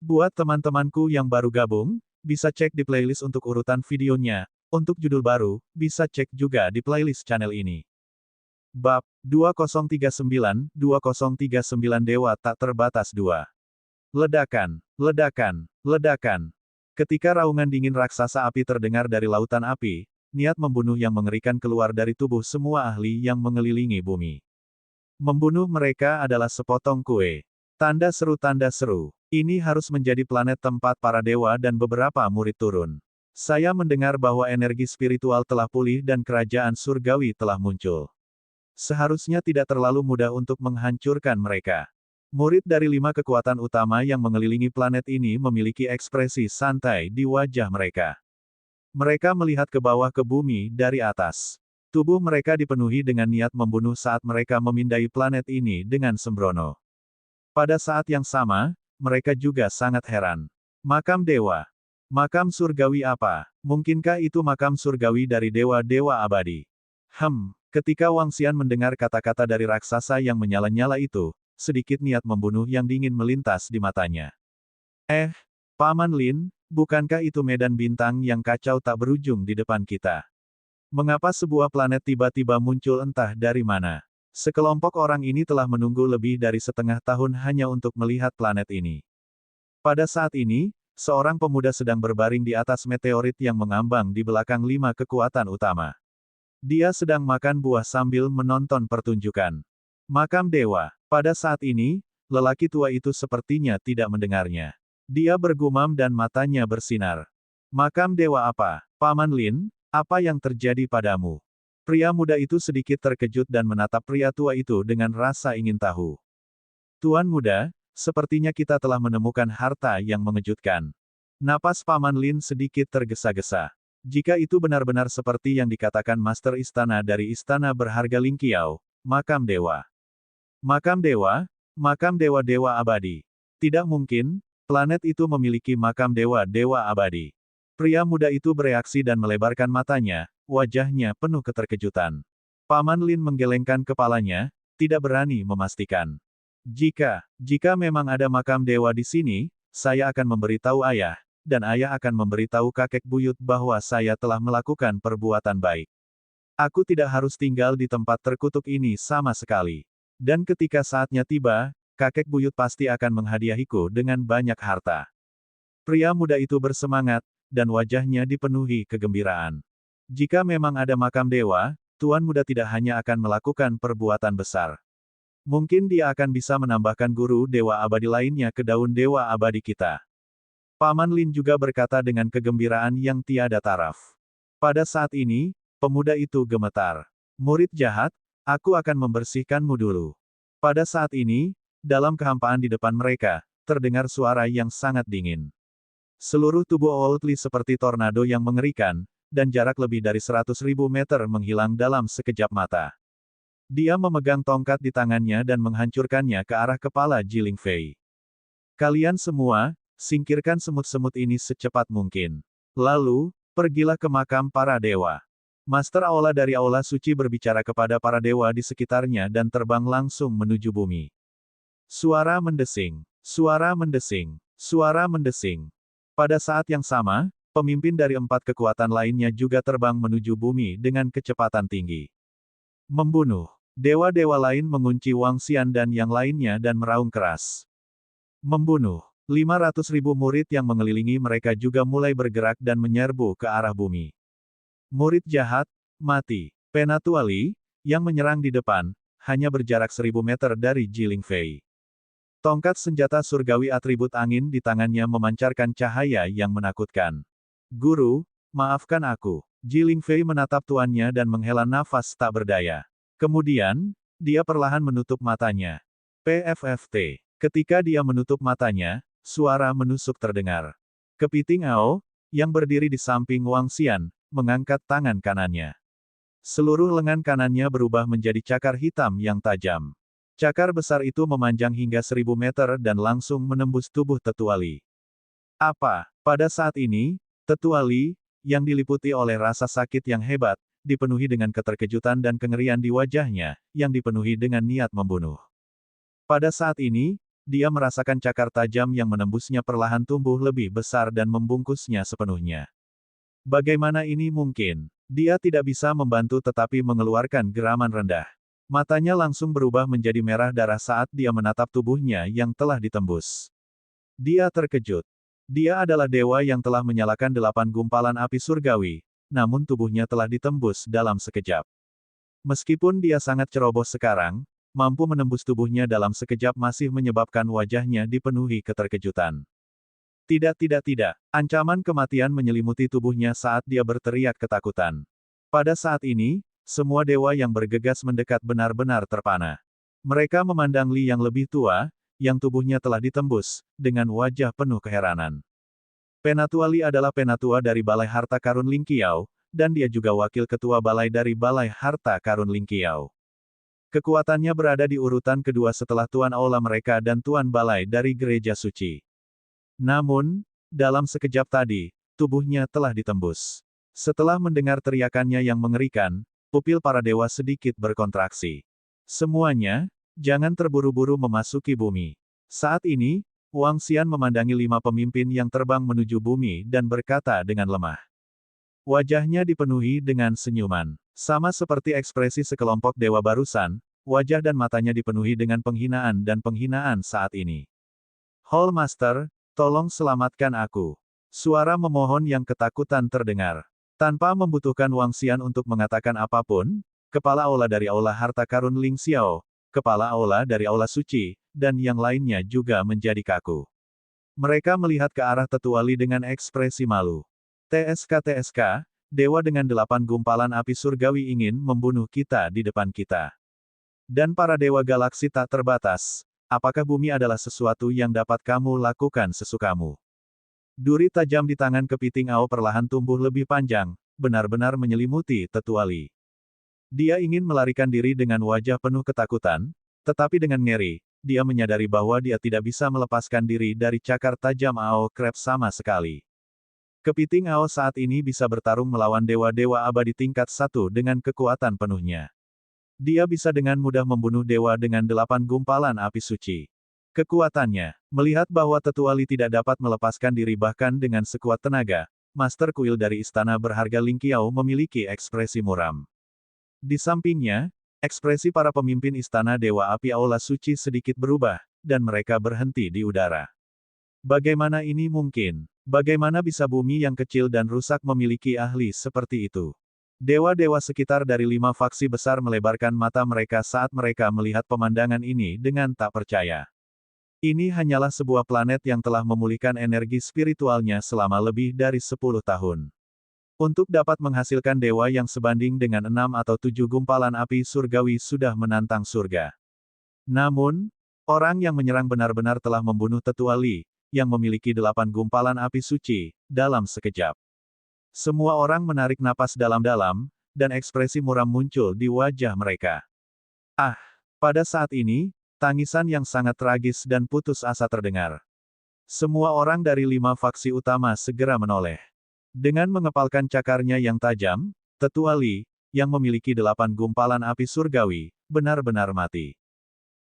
Buat teman-temanku yang baru gabung, bisa cek di playlist untuk urutan videonya. Untuk judul baru, bisa cek juga di playlist channel ini. Bab 2039 Dewa Tak Terbatas 2. Ledakan, ledakan, ledakan. Ketika raungan dingin raksasa api terdengar dari lautan api, niat membunuh yang mengerikan keluar dari tubuh semua ahli yang mengelilingi bumi. Membunuh mereka adalah sepotong kue. Tanda seru, tanda seru. Ini harus menjadi planet tempat para dewa dan beberapa murid turun. Saya mendengar bahwa energi spiritual telah pulih dan kerajaan surgawi telah muncul. Seharusnya tidak terlalu mudah untuk menghancurkan mereka. Murid dari 5 kekuatan utama yang mengelilingi planet ini memiliki ekspresi santai di wajah mereka. Mereka melihat ke bawah ke bumi dari atas. Tubuh mereka dipenuhi dengan niat membunuh saat mereka memindai planet ini dengan sembrono. Pada saat yang sama, mereka juga sangat heran. Makam dewa. Makam surgawi apa? Mungkinkah itu makam surgawi dari dewa-dewa abadi? Ketika Wang Xian mendengar kata-kata dari raksasa yang menyala-nyala itu, sedikit niat membunuh yang dingin melintas di matanya. Paman Lin, bukankah itu medan bintang yang kacau tak berujung di depan kita? Mengapa sebuah planet tiba-tiba muncul entah dari mana? Sekelompok orang ini telah menunggu lebih dari setengah tahun hanya untuk melihat planet ini. Pada saat ini, seorang pemuda sedang berbaring di atas meteorit yang mengambang di belakang 5 kekuatan utama. Dia sedang makan buah sambil menonton pertunjukan. Makam dewa. Pada saat ini, lelaki tua itu sepertinya tidak mendengarnya. Dia bergumam dan matanya bersinar. Makam dewa apa? Paman Lin, apa yang terjadi padamu? Pria muda itu sedikit terkejut dan menatap pria tua itu dengan rasa ingin tahu. Tuan muda, sepertinya kita telah menemukan harta yang mengejutkan. Napas Paman Lin sedikit tergesa-gesa. Jika itu benar-benar seperti yang dikatakan Master Istana dari Istana Berharga Ling Qiao, makam dewa. Makam dewa? Makam dewa-dewa abadi. Tidak mungkin, planet itu memiliki makam dewa-dewa abadi. Pria muda itu bereaksi dan melebarkan matanya, wajahnya penuh keterkejutan. Paman Lin menggelengkan kepalanya, tidak berani memastikan. Jika memang ada makam dewa di sini, saya akan memberitahu ayah, dan ayah akan memberitahu kakek buyut bahwa saya telah melakukan perbuatan baik. Aku tidak harus tinggal di tempat terkutuk ini sama sekali. Dan ketika saatnya tiba, kakek buyut pasti akan menghadiahiku dengan banyak harta. Pria muda itu bersemangat, dan wajahnya dipenuhi kegembiraan. Jika memang ada makam dewa, tuan muda tidak hanya akan melakukan perbuatan besar. Mungkin dia akan bisa menambahkan guru dewa abadi lainnya ke daun dewa abadi kita. Paman Lin juga berkata dengan kegembiraan yang tiada taraf. Pada saat ini, pemuda itu gemetar. Murid jahat, aku akan membersihkanmu dulu. Pada saat ini, dalam kehampaan di depan mereka, terdengar suara yang sangat dingin. Seluruh tubuh Old Li seperti tornado yang mengerikan, dan jarak lebih dari 100.000 meter menghilang dalam sekejap mata. Dia memegang tongkat di tangannya dan menghancurkannya ke arah kepala Jiling Fei. Kalian semua, singkirkan semut-semut ini secepat mungkin. Lalu, pergilah ke makam para dewa. Master Aula dari Aula Suci berbicara kepada para dewa di sekitarnya dan terbang langsung menuju bumi. Suara mendesing, suara mendesing, suara mendesing. Pada saat yang sama, pemimpin dari 4 kekuatan lainnya juga terbang menuju bumi dengan kecepatan tinggi. Membunuh. Dewa-dewa lain mengunci Wang Xian dan yang lainnya dan meraung keras. Membunuh. 500.000 murid yang mengelilingi mereka juga mulai bergerak dan menyerbu ke arah bumi. Murid jahat, mati. Penatua Li, yang menyerang di depan, hanya berjarak 1000 meter dari Jiling Fei. Tongkat senjata surgawi atribut angin di tangannya memancarkan cahaya yang menakutkan. Guru, maafkan aku. Jiling Fei menatap tuannya dan menghela nafas tak berdaya. Kemudian, dia perlahan menutup matanya. PFFT. Ketika dia menutup matanya, suara menusuk terdengar. Kepiting Ao, yang berdiri di samping Wang Xian, mengangkat tangan kanannya. Seluruh lengan kanannya berubah menjadi cakar hitam yang tajam. Cakar besar itu memanjang hingga 1000 meter dan langsung menembus tubuh Tetua Li. Apa? Pada saat ini, Tetua Li, yang diliputi oleh rasa sakit yang hebat, dipenuhi dengan keterkejutan dan kengerian di wajahnya, yang dipenuhi dengan niat membunuh. Pada saat ini, dia merasakan cakar tajam yang menembusnya perlahan tumbuh lebih besar dan membungkusnya sepenuhnya. Bagaimana ini mungkin? Dia tidak bisa membantu tetapi mengeluarkan geraman rendah. Matanya langsung berubah menjadi merah darah saat dia menatap tubuhnya yang telah ditembus. Dia terkejut. Dia adalah dewa yang telah menyalakan 8 gumpalan api surgawi, namun tubuhnya telah ditembus dalam sekejap. Meskipun dia sangat ceroboh sekarang, mampu menembus tubuhnya dalam sekejap masih menyebabkan wajahnya dipenuhi keterkejutan. Tidak. Ancaman kematian menyelimuti tubuhnya saat dia berteriak ketakutan. Pada saat ini, semua dewa yang bergegas mendekat benar-benar terpana. Mereka memandang Li yang lebih tua, yang tubuhnya telah ditembus, dengan wajah penuh keheranan. Penatua Li adalah penatua dari Balai Harta Karun Lingqiao, dan dia juga wakil ketua balai dari Balai Harta Karun Lingqiao. Kekuatannya berada di urutan kedua setelah Tuan Aula mereka dan Tuan Balai dari Gereja Suci. Namun, dalam sekejap tadi, tubuhnya telah ditembus. Setelah mendengar teriakannya yang mengerikan, pupil para dewa sedikit berkontraksi. Semuanya, jangan terburu-buru memasuki bumi. Saat ini, Wang Xian memandangi 5 pemimpin yang terbang menuju bumi dan berkata dengan lemah. Wajahnya dipenuhi dengan senyuman. Sama seperti ekspresi sekelompok dewa barusan, wajah dan matanya dipenuhi dengan penghinaan dan penghinaan saat ini. Hall Master, tolong selamatkan aku. Suara memohon yang ketakutan terdengar. Tanpa membutuhkan Wang Xian untuk mengatakan apapun, Kepala Aula dari Aula Harta Karun Ling Xiao, Kepala Aula dari Aula Suci, dan yang lainnya juga menjadi kaku. Mereka melihat ke arah Tetua Li dengan ekspresi malu. TSK, Dewa dengan 8 gumpalan api surgawi ingin membunuh kita di depan kita. Dan para dewa galaksi tak terbatas. Apakah bumi adalah sesuatu yang dapat kamu lakukan sesukamu? Duri tajam di tangan kepiting Ao perlahan tumbuh lebih panjang, benar-benar menyelimuti Tetua Li. Dia ingin melarikan diri dengan wajah penuh ketakutan, tetapi dengan ngeri, dia menyadari bahwa dia tidak bisa melepaskan diri dari cakar tajam Ao Crab sama sekali. Kepiting Ao saat ini bisa bertarung melawan dewa-dewa abadi tingkat 1 dengan kekuatan penuhnya. Dia bisa dengan mudah membunuh dewa dengan 8 gumpalan api suci. Kekuatannya, melihat bahwa Tetua Li tidak dapat melepaskan diri bahkan dengan sekuat tenaga, Master Kuil dari Istana Berharga Lingqiao memiliki ekspresi muram. Di sampingnya, ekspresi para pemimpin Istana Dewa Api Aula Suci sedikit berubah, dan mereka berhenti di udara. Bagaimana ini mungkin? Bagaimana bisa bumi yang kecil dan rusak memiliki ahli seperti itu? Dewa-dewa sekitar dari 5 faksi besar melebarkan mata mereka saat mereka melihat pemandangan ini dengan tak percaya. Ini hanyalah sebuah planet yang telah memulihkan energi spiritualnya selama lebih dari 10 tahun. Untuk dapat menghasilkan dewa yang sebanding dengan 6 atau 7 gumpalan api surgawi sudah menantang surga. Namun, orang yang menyerang benar-benar telah membunuh Tetua Li, yang memiliki 8 gumpalan api suci, dalam sekejap. Semua orang menarik napas dalam-dalam, dan ekspresi muram muncul di wajah mereka. Ah! Pada saat ini, tangisan yang sangat tragis dan putus asa terdengar. Semua orang dari 5 faksi utama segera menoleh. Dengan mengepalkan cakarnya yang tajam, Tetua Li, yang memiliki 8 gumpalan api surgawi, benar-benar mati.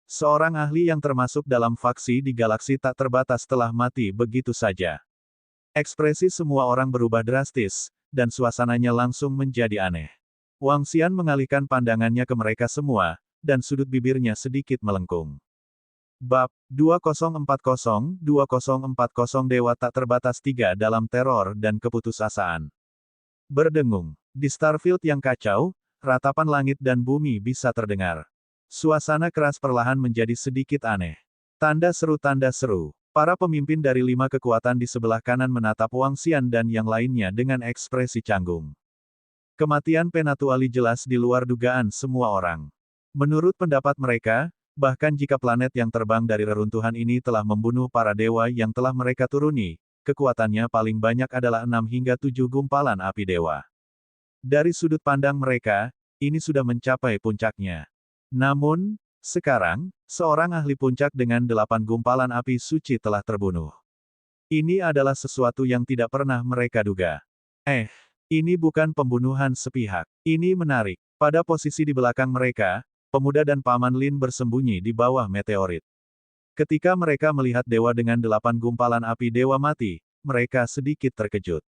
Seorang ahli yang termasuk dalam faksi di galaksi tak terbatas telah mati begitu saja. Ekspresi semua orang berubah drastis, dan suasananya langsung menjadi aneh. Wang Xian mengalihkan pandangannya ke mereka semua, dan sudut bibirnya sedikit melengkung. Bab 2040-2040 Dewa Tak Terbatas 3 dalam teror dan keputusasaan. Berdengung. Di Starfield yang kacau, ratapan langit dan bumi bisa terdengar. Suasana keras perlahan menjadi sedikit aneh. Tanda seru. Para pemimpin dari 5 kekuatan di sebelah kanan menatap Wang Xian dan yang lainnya dengan ekspresi canggung. Kematian Penatua Li jelas di luar dugaan semua orang. Menurut pendapat mereka, bahkan jika planet yang terbang dari reruntuhan ini telah membunuh para dewa yang telah mereka turuni, kekuatannya paling banyak adalah 6 hingga 7 gumpalan api dewa. Dari sudut pandang mereka, ini sudah mencapai puncaknya. Namun, sekarang, seorang ahli puncak dengan 8 gumpalan api suci telah terbunuh. Ini adalah sesuatu yang tidak pernah mereka duga. Ini bukan pembunuhan sepihak. Ini menarik. Pada posisi di belakang mereka, pemuda dan Paman Lin bersembunyi di bawah meteorit. Ketika mereka melihat dewa dengan 8 gumpalan api dewa mati, mereka sedikit terkejut.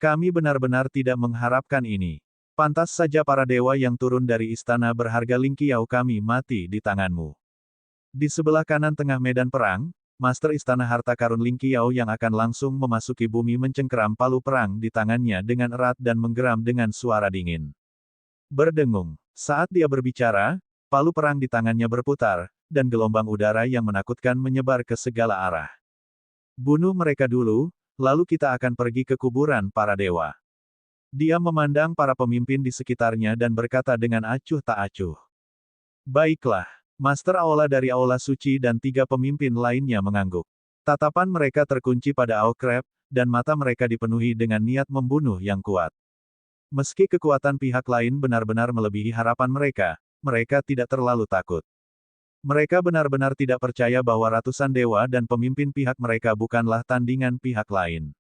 Kami benar-benar tidak mengharapkan ini. Pantas saja para dewa yang turun dari istana berharga Ling Qiao kami mati di tanganmu. Di sebelah kanan tengah medan perang, Master Istana Harta Karun Ling Qiao yang akan langsung memasuki bumi mencengkeram palu perang di tangannya dengan erat dan menggeram dengan suara dingin. Berdengung. Saat dia berbicara, palu perang di tangannya berputar, dan gelombang udara yang menakutkan menyebar ke segala arah. Bunuh mereka dulu, lalu kita akan pergi ke kuburan para dewa. Dia memandang para pemimpin di sekitarnya dan berkata dengan acuh tak acuh. Baiklah. Master Aula dari Aula Suci dan 3 pemimpin lainnya mengangguk. Tatapan mereka terkunci pada Ao Crab, dan mata mereka dipenuhi dengan niat membunuh yang kuat. Meski kekuatan pihak lain benar-benar melebihi harapan mereka, mereka tidak terlalu takut. Mereka benar-benar tidak percaya bahwa ratusan dewa dan pemimpin pihak mereka bukanlah tandingan pihak lain.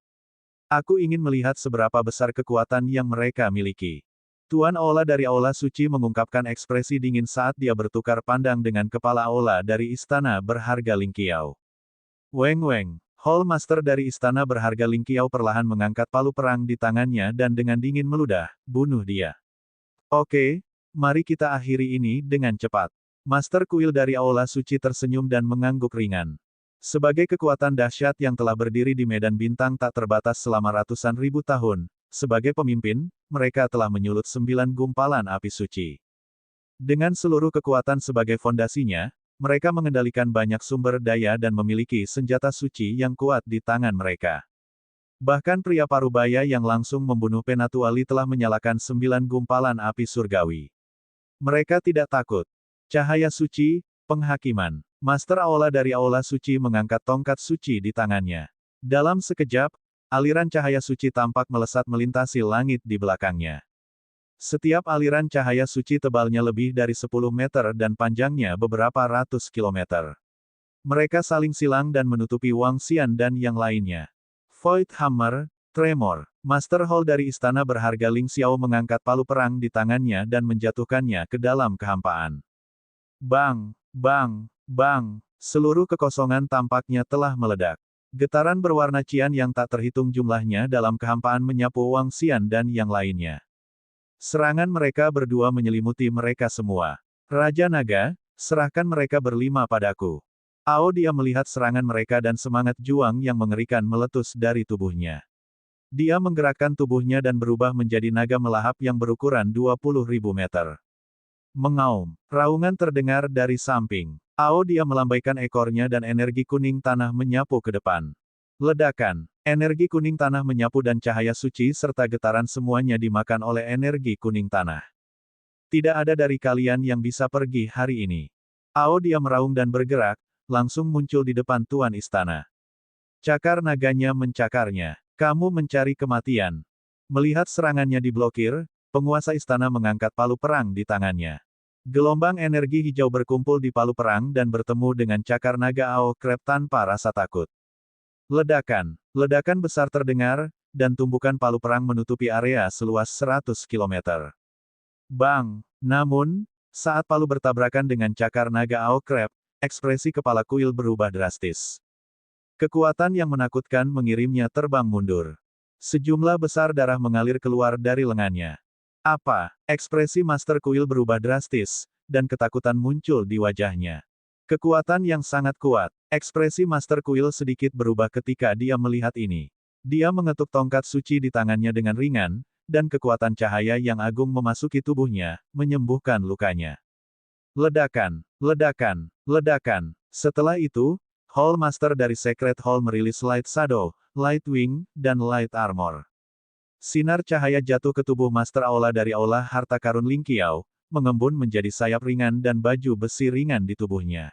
Aku ingin melihat seberapa besar kekuatan yang mereka miliki. Tuan Aula dari Aula Suci mengungkapkan ekspresi dingin saat dia bertukar pandang dengan kepala Aula dari Istana Berharga Ling Qiao. Weng Weng, Hall Master dari Istana Berharga Ling Qiao perlahan mengangkat palu perang di tangannya dan dengan dingin meludah, bunuh dia. Oke, mari kita akhiri ini dengan cepat. Master Kuil dari Aula Suci tersenyum dan mengangguk ringan. Sebagai kekuatan dahsyat yang telah berdiri di medan bintang tak terbatas selama ratusan ribu tahun, sebagai pemimpin, mereka telah menyulut 9 gumpalan api suci. Dengan seluruh kekuatan sebagai fondasinya, mereka mengendalikan banyak sumber daya dan memiliki senjata suci yang kuat di tangan mereka. Bahkan pria parubaya yang langsung membunuh Penatuali telah menyalakan 9 gumpalan api surgawi. Mereka tidak takut. Cahaya suci, penghakiman. Master Aula dari Aula Suci mengangkat tongkat suci di tangannya. Dalam sekejap, aliran cahaya suci tampak melesat melintasi langit di belakangnya. Setiap aliran cahaya suci tebalnya lebih dari 10 meter dan panjangnya beberapa ratus kilometer. Mereka saling silang dan menutupi Wang Xian dan yang lainnya. Void Hammer, Tremor. Master Hall dari Istana Berharga Ling Xiao mengangkat palu perang di tangannya dan menjatuhkannya ke dalam kehampaan. Bang, bang, bang. Seluruh kekosongan tampaknya telah meledak. Getaran berwarna cian yang tak terhitung jumlahnya dalam kehampaan menyapu Wang Xian dan yang lainnya. Serangan mereka berdua menyelimuti mereka semua. Raja Naga, serahkan mereka berlima padaku. Ao dia melihat serangan mereka dan semangat juang yang mengerikan meletus dari tubuhnya. Dia menggerakkan tubuhnya dan berubah menjadi naga melahap yang berukuran 20.000 meter. Mengaum, raungan terdengar dari samping. Ao dia melambaikan ekornya dan energi kuning tanah menyapu ke depan. Ledakan, energi kuning tanah menyapu dan cahaya suci serta getaran semuanya dimakan oleh energi kuning tanah. Tidak ada dari kalian yang bisa pergi hari ini. Ao dia meraung dan bergerak, langsung muncul di depan Tuan Istana. Cakar naganya mencakarnya. Kamu mencari kematian. Melihat serangannya diblokir, penguasa istana mengangkat palu perang di tangannya. Gelombang energi hijau berkumpul di palu perang dan bertemu dengan cakar naga Ao Crab tanpa rasa takut. Ledakan. Ledakan besar terdengar, dan tumbukan palu perang menutupi area seluas 100 km. Bang! Namun, saat palu bertabrakan dengan cakar naga Ao Crab, ekspresi kepala kuil berubah drastis. Kekuatan yang menakutkan mengirimnya terbang mundur. Sejumlah besar darah mengalir keluar dari lengannya. Apa? Ekspresi Master Kuil berubah drastis, dan ketakutan muncul di wajahnya. Kekuatan yang sangat kuat. Ekspresi Master Kuil sedikit berubah ketika dia melihat ini. Dia mengetuk tongkat suci di tangannya dengan ringan, dan kekuatan cahaya yang agung memasuki tubuhnya, menyembuhkan lukanya. Ledakan, ledakan, ledakan. Setelah itu, Hall Master dari Secret Hall merilis Light Shadow, Light Wing, dan Light Armor. Sinar cahaya jatuh ke tubuh Master Aula dari Aula Harta Karun Ling Qiao, mengembun menjadi sayap ringan dan baju besi ringan di tubuhnya.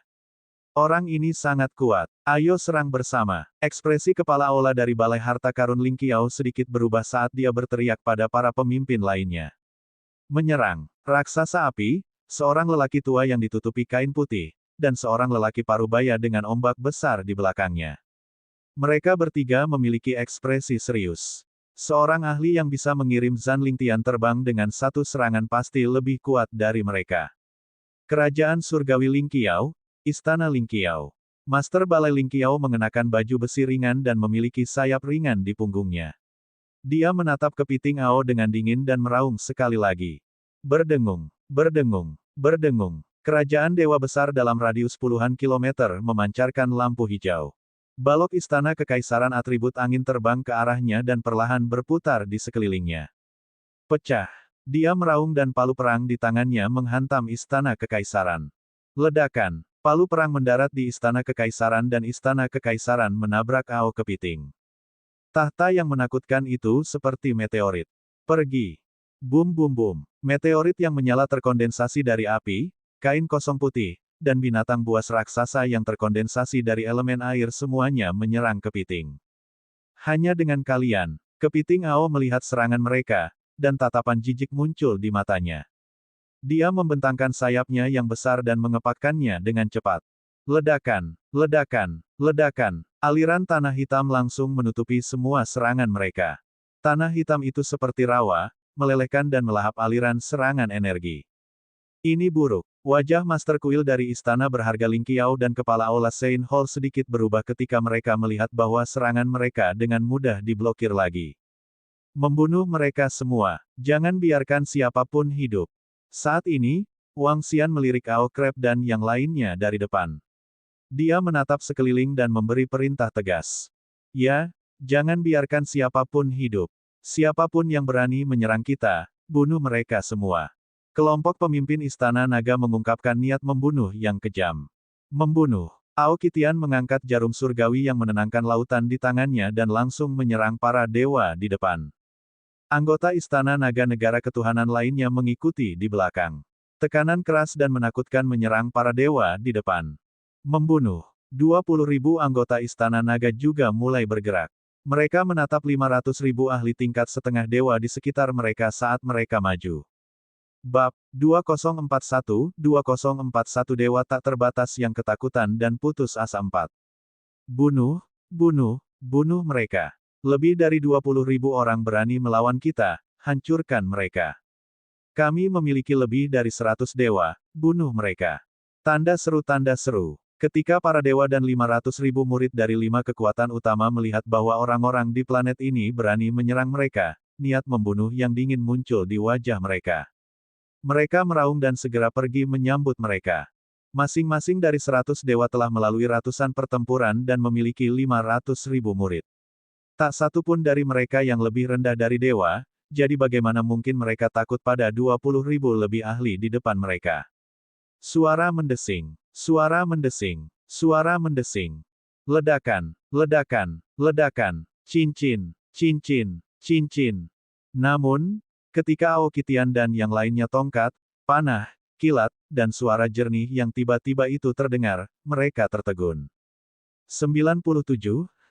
Orang ini sangat kuat. Ayo serang bersama. Ekspresi kepala Aula dari Balai Harta Karun Ling Qiao sedikit berubah saat dia berteriak pada para pemimpin lainnya. Menyerang. Raksasa api, seorang lelaki tua yang ditutupi kain putih, dan seorang lelaki parubaya dengan ombak besar di belakangnya. Mereka bertiga memiliki ekspresi serius. Seorang ahli yang bisa mengirim Zhan Lingtian terbang dengan satu serangan pasti lebih kuat dari mereka. Kerajaan Surgawi Ling Qiao, Istana Ling Qiao. Master Balai Ling Qiao mengenakan baju besi ringan dan memiliki sayap ringan di punggungnya. Dia menatap kepiting Ao dengan dingin dan meraung sekali lagi. Berdengung, berdengung, berdengung. Kerajaan dewa besar dalam radius puluhan kilometer memancarkan lampu hijau. Balok istana kekaisaran atribut angin terbang ke arahnya dan perlahan berputar di sekelilingnya. Pecah. Dia meraung dan palu perang di tangannya menghantam istana kekaisaran. Ledakan. Palu perang mendarat di istana kekaisaran dan istana kekaisaran menabrak Ao kepiting. Tahta yang menakutkan itu seperti meteorit. Pergi. Bum bum bum. Meteorit yang menyala terkondensasi dari api, kain kosong putih, dan binatang buas raksasa yang terkondensasi dari elemen air semuanya menyerang kepiting. Hanya dengan kalian, kepiting Ao melihat serangan mereka, dan tatapan jijik muncul di matanya. Dia membentangkan sayapnya yang besar dan mengepakkannya dengan cepat. Ledakan, ledakan, ledakan. Aliran tanah hitam langsung menutupi semua serangan mereka. Tanah hitam itu seperti rawa, melelehkan dan melahap aliran serangan energi. Ini buruk. Wajah Master Kuil dari istana berharga Ling Qiao dan kepala Aula Sein Hall sedikit berubah ketika mereka melihat bahwa serangan mereka dengan mudah diblokir lagi. Membunuh mereka semua. Jangan biarkan siapapun hidup. Saat ini, Wang Xian melirik Ao Crab dan yang lainnya dari depan. Dia menatap sekeliling dan memberi perintah tegas. Ya, jangan biarkan siapapun hidup. Siapapun yang berani menyerang kita, bunuh mereka semua. Kelompok pemimpin Istana Naga mengungkapkan niat membunuh yang kejam. Membunuh. Ao Qitian mengangkat jarum surgawi yang menenangkan lautan di tangannya dan langsung menyerang para dewa di depan. Anggota Istana Naga negara ketuhanan lainnya mengikuti di belakang. Tekanan keras dan menakutkan menyerang para dewa di depan. Membunuh. 20.000 anggota Istana Naga juga mulai bergerak. Mereka menatap 500.000 ahli tingkat setengah dewa di sekitar mereka saat mereka maju. Bab 2041 Dewa tak terbatas yang ketakutan dan putus asa 4. Bunuh, bunuh, bunuh mereka. Lebih dari 20.000 orang berani melawan kita, hancurkan mereka. Kami memiliki lebih dari 100 dewa, bunuh mereka. Tanda seru. Ketika para dewa dan 500.000 murid dari 5 kekuatan utama melihat bahwa orang-orang di planet ini berani menyerang mereka, niat membunuh yang dingin muncul di wajah mereka. Mereka meraung dan segera pergi menyambut mereka. Masing-masing dari 100 dewa telah melalui ratusan pertempuran dan memiliki 500.000 murid. Tak satu pun dari mereka yang lebih rendah dari dewa, jadi bagaimana mungkin mereka takut pada 20.000 lebih ahli di depan mereka. Suara mendesing, suara mendesing, suara mendesing. Ledakan, ledakan, ledakan, cincin, cincin, cincin. Namun, ketika Ao Qitian dan yang lainnya tongkat, panah, kilat, dan suara jernih yang tiba-tiba itu terdengar, mereka tertegun. 97,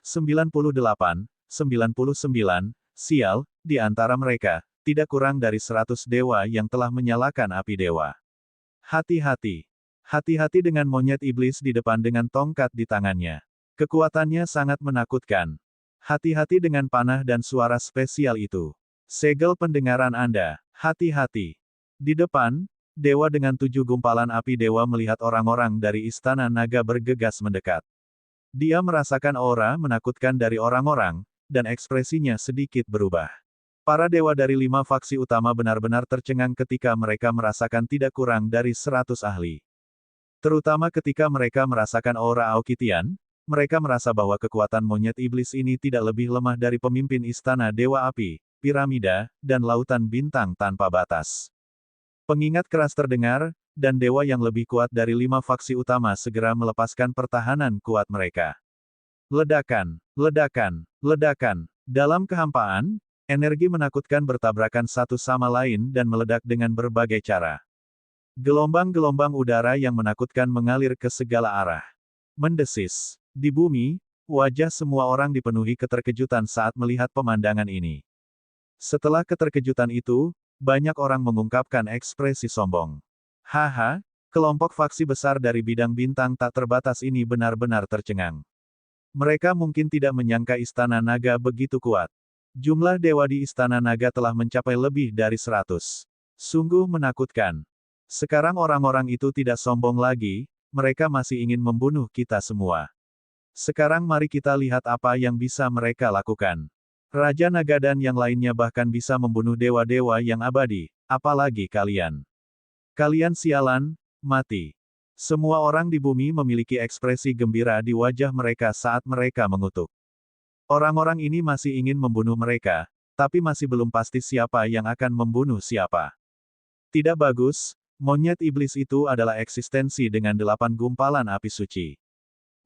98, 99, sial, di antara mereka, tidak kurang dari 100 dewa yang telah menyalakan api dewa. Hati-hati. Hati-hati dengan monyet iblis di depan dengan tongkat di tangannya. Kekuatannya sangat menakutkan. Hati-hati dengan panah dan suara spesial itu. Segel pendengaran Anda, hati-hati. Di depan, dewa dengan 7 gumpalan api dewa melihat orang-orang dari Istana Naga bergegas mendekat. Dia merasakan aura menakutkan dari orang-orang, dan ekspresinya sedikit berubah. Para dewa dari 5 faksi utama benar-benar tercengang ketika mereka merasakan tidak kurang dari 100 ahli. Terutama ketika mereka merasakan aura Ao Qitian, mereka merasa bahwa kekuatan monyet iblis ini tidak lebih lemah dari pemimpin Istana Dewa Api, Piramida, dan Lautan Bintang tanpa batas. Pengingat keras terdengar, dan dewa yang lebih kuat dari 5 faksi utama segera melepaskan pertahanan kuat mereka. Ledakan, ledakan, ledakan. Dalam kehampaan, energi menakutkan bertabrakan satu sama lain dan meledak dengan berbagai cara. Gelombang-gelombang udara yang menakutkan mengalir ke segala arah. Mendesis. Di bumi, wajah semua orang dipenuhi keterkejutan saat melihat pemandangan ini. Setelah keterkejutan itu, banyak orang mengungkapkan ekspresi sombong. Haha, kelompok faksi besar dari bidang bintang tak terbatas ini benar-benar tercengang. Mereka mungkin tidak menyangka Istana Naga begitu kuat. Jumlah dewa di Istana Naga telah mencapai lebih dari 100. Sungguh menakutkan. Sekarang orang-orang itu tidak sombong lagi, mereka masih ingin membunuh kita semua. Sekarang mari kita lihat apa yang bisa mereka lakukan. Raja Naga dan yang lainnya bahkan bisa membunuh dewa-dewa yang abadi, apalagi kalian. Kalian sialan, mati. Semua orang di bumi memiliki ekspresi gembira di wajah mereka saat mereka mengutuk. Orang-orang ini masih ingin membunuh mereka, tapi masih belum pasti siapa yang akan membunuh siapa. Tidak bagus, monyet iblis itu adalah eksistensi dengan 8 gumpalan api suci.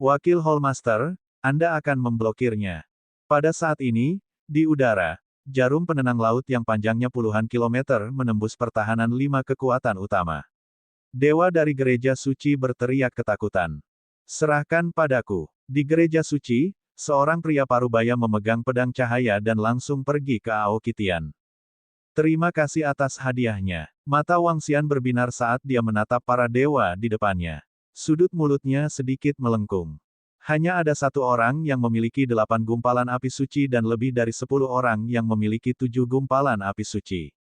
Wakil Hallmaster, Anda akan memblokirnya. Pada saat ini, di udara, jarum penenang laut yang panjangnya puluhan kilometer menembus pertahanan 5 kekuatan utama. Dewa dari gereja suci berteriak ketakutan. Serahkan padaku. Di gereja suci, seorang pria parubaya memegang pedang cahaya dan langsung pergi ke Aokitian. Terima kasih atas hadiahnya. Mata Wang Xian berbinar saat dia menatap para dewa di depannya. Sudut mulutnya sedikit melengkung. Hanya ada satu orang yang memiliki 8 gumpalan api suci dan lebih dari 10 orang yang memiliki 7 gumpalan api suci.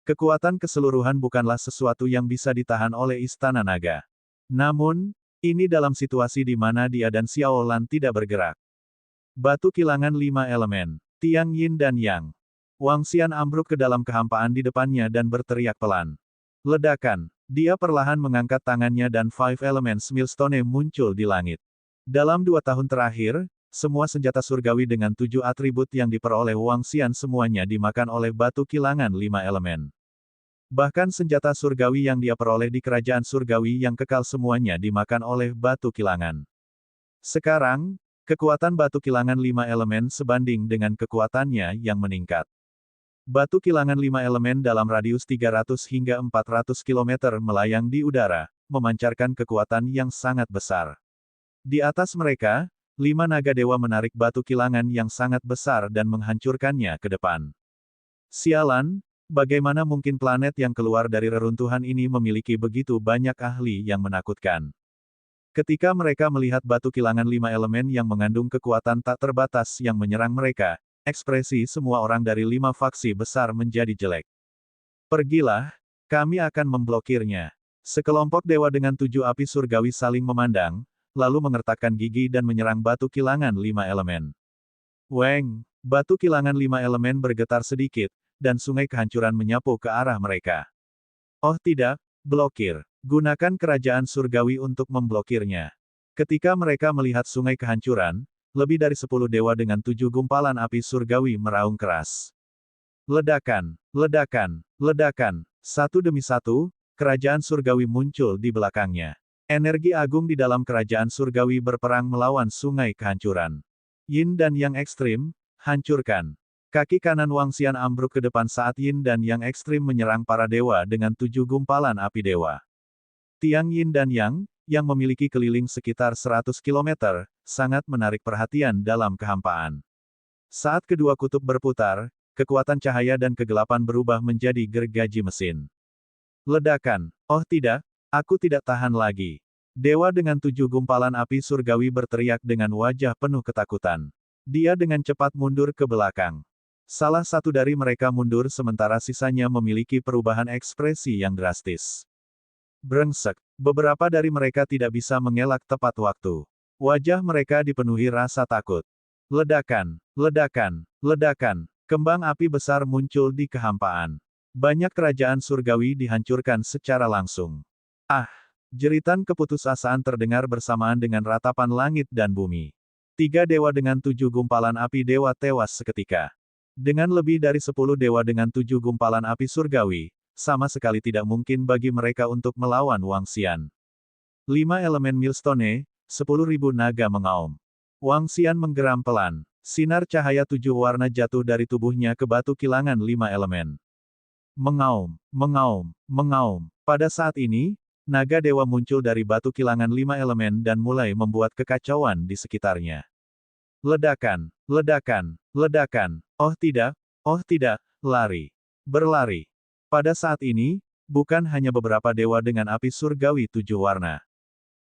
Kekuatan keseluruhan bukanlah sesuatu yang bisa ditahan oleh Istana Naga. Namun, ini dalam situasi di mana dia dan Xiao Lan tidak bergerak. Batu kilangan 5 elemen. Tiang Yin dan Yang. Wang Xian ambruk ke dalam kehampaan di depannya dan berteriak pelan. Ledakan. Dia perlahan mengangkat tangannya dan Five Elements Millstone muncul di langit. Dalam 2 tahun terakhir, semua senjata surgawi dengan 7 atribut yang diperoleh Wang Xian semuanya dimakan oleh batu kilangan 5 elemen. Bahkan senjata surgawi yang dia peroleh di kerajaan surgawi yang kekal semuanya dimakan oleh batu kilangan. Sekarang, kekuatan batu kilangan 5 elemen sebanding dengan kekuatannya yang meningkat. Batu kilangan 5 elemen dalam radius 300 hingga 400 km melayang di udara, memancarkan kekuatan yang sangat besar. Di atas mereka, 5 naga dewa menarik batu kilangan yang sangat besar dan menghancurkannya ke depan. Sialan, bagaimana mungkin planet yang keluar dari reruntuhan ini memiliki begitu banyak ahli yang menakutkan? Ketika mereka melihat batu kilangan 5 elemen yang mengandung kekuatan tak terbatas yang menyerang mereka, ekspresi semua orang dari 5 faksi besar menjadi jelek. Pergilah, kami akan memblokirnya. Sekelompok dewa dengan 7 api surgawi saling memandang, lalu mengertakkan gigi dan menyerang batu kilangan 5 elemen. Weng, batu kilangan 5 elemen bergetar sedikit, dan sungai kehancuran menyapu ke arah mereka. Oh tidak, blokir. Gunakan kerajaan surgawi untuk memblokirnya. Ketika mereka melihat sungai kehancuran, lebih dari 10 dewa dengan 7 gumpalan api surgawi meraung keras. Ledakan, ledakan, ledakan. Satu demi satu, kerajaan surgawi muncul di belakangnya. Energi agung di dalam kerajaan surgawi berperang melawan sungai kehancuran. Yin dan Yang ekstrim, hancurkan. Kaki kanan Wang Xian ambruk ke depan saat Yin dan Yang ekstrim menyerang para dewa dengan 7 gumpalan api dewa. Tiang Yin dan Yang, yang memiliki keliling sekitar 100 km, sangat menarik perhatian dalam kehampaan. Saat kedua kutub berputar, kekuatan cahaya dan kegelapan berubah menjadi gergaji mesin. Ledakan. Oh tidak, aku tidak tahan lagi. Dewa dengan 7 gumpalan api surgawi berteriak dengan wajah penuh ketakutan. Dia dengan cepat mundur ke belakang. Salah satu dari mereka mundur sementara sisanya memiliki perubahan ekspresi yang drastis. Brengsek. Beberapa dari mereka tidak bisa mengelak tepat waktu. Wajah mereka dipenuhi rasa takut. Ledakan, ledakan, ledakan. Kembang api besar muncul di kehampaan. Banyak kerajaan surgawi dihancurkan secara langsung. Ah! Jeritan keputusasaan terdengar bersamaan dengan ratapan langit dan bumi. 3 dewa dengan 7 gumpalan api dewa tewas seketika. Dengan lebih dari 10 dewa dengan 7 gumpalan api surgawi, sama sekali tidak mungkin bagi mereka untuk melawan Wang Xian. 5 elemen Millstone, 10.000 naga mengaum. Wang Xian menggeram pelan. Sinar cahaya 7 warna jatuh dari tubuhnya ke batu kilangan 5 elemen. Mengaum, mengaum, mengaum. Pada saat ini, naga dewa muncul dari batu kilangan 5 elemen dan mulai membuat kekacauan di sekitarnya. Ledakan, ledakan, ledakan. Oh tidak, lari. Berlari. Pada saat ini, bukan hanya beberapa dewa dengan api surgawi 7 warna.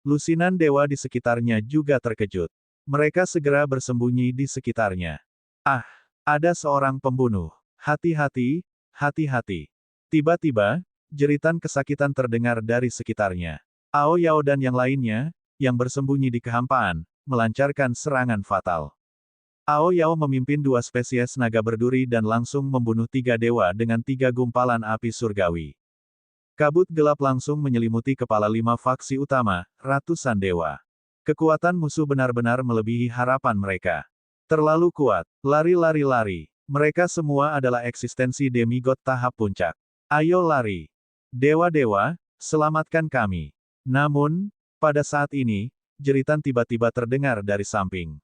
Lusinan dewa di sekitarnya juga terkejut. Mereka segera bersembunyi di sekitarnya. Ah, ada seorang pembunuh. Hati-hati, hati-hati. Tiba-tiba, jeritan kesakitan terdengar dari sekitarnya. Ao Yao dan yang lainnya, yang bersembunyi di kehampaan, melancarkan serangan fatal. Ao Yao memimpin 2 spesies naga berduri dan langsung membunuh 3 dewa dengan 3 gumpalan api surgawi. Kabut gelap langsung menyelimuti kepala 5 faksi utama, ratusan dewa. Kekuatan musuh benar-benar melebihi harapan mereka. Terlalu kuat. Lari. Mereka semua adalah eksistensi demigod tahap puncak. Ayo lari. Dewa-dewa, selamatkan kami. Namun, pada saat ini, jeritan tiba-tiba terdengar dari samping.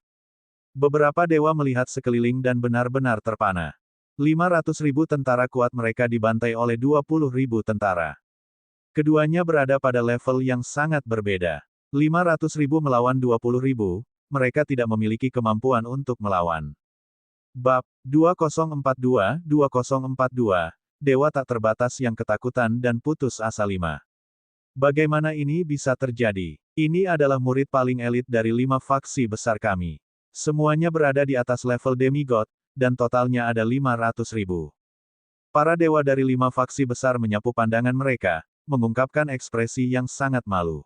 Beberapa dewa melihat sekeliling dan benar-benar terpana. 500.000 tentara kuat mereka dibantai oleh 20.000 tentara. Keduanya berada pada level yang sangat berbeda. 500.000 melawan 20.000, mereka tidak memiliki kemampuan untuk melawan. Bab 2042, Dewa tak terbatas yang ketakutan dan putus asa 5. Bagaimana ini bisa terjadi? Ini adalah murid paling elit dari 5 faksi besar kami. Semuanya berada di atas level demigod, dan totalnya ada 500.000. Para dewa dari 5 faksi besar menyapu pandangan mereka, mengungkapkan ekspresi yang sangat malu.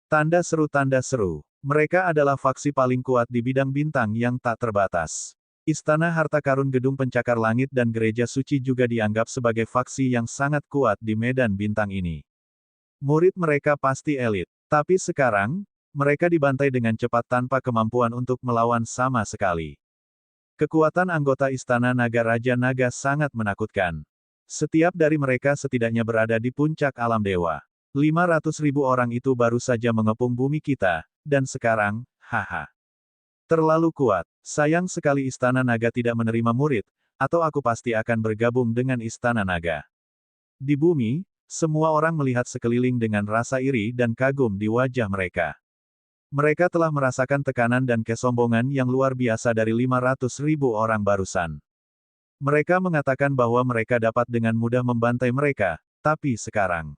Tanda seru. Mereka adalah faksi paling kuat di bidang bintang yang tak terbatas. Istana Harta Karun Gedung Pencakar Langit dan Gereja Suci juga dianggap sebagai faksi yang sangat kuat di medan bintang ini. Murid mereka pasti elit. Tapi sekarang, mereka dibantai dengan cepat tanpa kemampuan untuk melawan sama sekali. Kekuatan anggota Istana Naga Raja Naga sangat menakutkan. Setiap dari mereka setidaknya berada di puncak alam dewa. 500.000 orang itu baru saja mengepung bumi kita, dan sekarang, haha. Terlalu kuat. Sayang sekali Istana Naga tidak menerima murid, atau aku pasti akan bergabung dengan Istana Naga. Di bumi, semua orang melihat sekeliling dengan rasa iri dan kagum di wajah mereka. Mereka telah merasakan tekanan dan kesombongan yang luar biasa dari 500.000 orang barusan. Mereka mengatakan bahwa mereka dapat dengan mudah membantai mereka, tapi sekarang,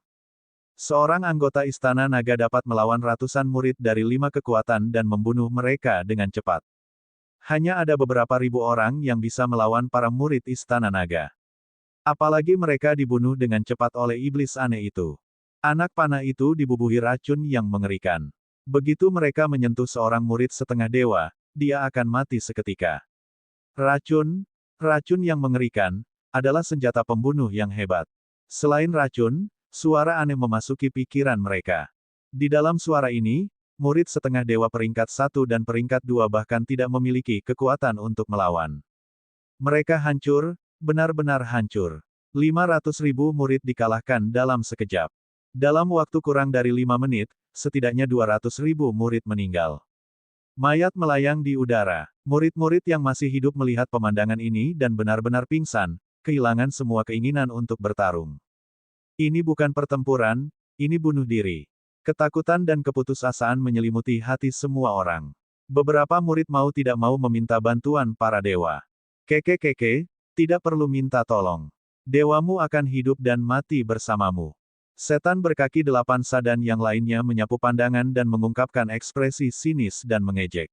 seorang anggota Istana Naga dapat melawan ratusan murid dari 5 kekuatan dan membunuh mereka dengan cepat. Hanya ada beberapa ribu orang yang bisa melawan para murid Istana Naga. Apalagi mereka dibunuh dengan cepat oleh iblis aneh itu. Anak panah itu dibubuhi racun yang mengerikan. Begitu mereka menyentuh seorang murid setengah dewa, dia akan mati seketika. Racun yang mengerikan, adalah senjata pembunuh yang hebat. Selain racun, suara aneh memasuki pikiran mereka. Di dalam suara ini, murid setengah dewa peringkat 1 dan peringkat 2 bahkan tidak memiliki kekuatan untuk melawan. Mereka hancur, benar-benar hancur. 500.000 murid dikalahkan dalam sekejap. Dalam waktu kurang dari 5 menit, setidaknya 200.000 murid meninggal. Mayat melayang di udara. Murid-murid yang masih hidup melihat pemandangan ini dan benar-benar pingsan, kehilangan semua keinginan untuk bertarung. Ini bukan pertempuran, ini bunuh diri. Ketakutan dan keputusasaan menyelimuti hati semua orang. Beberapa murid mau tidak mau meminta bantuan para dewa. Keke, tidak perlu minta tolong. Dewamu akan hidup dan mati bersamamu. Setan berkaki 8 dan yang lainnya menyapu pandangan dan mengungkapkan ekspresi sinis dan mengejek.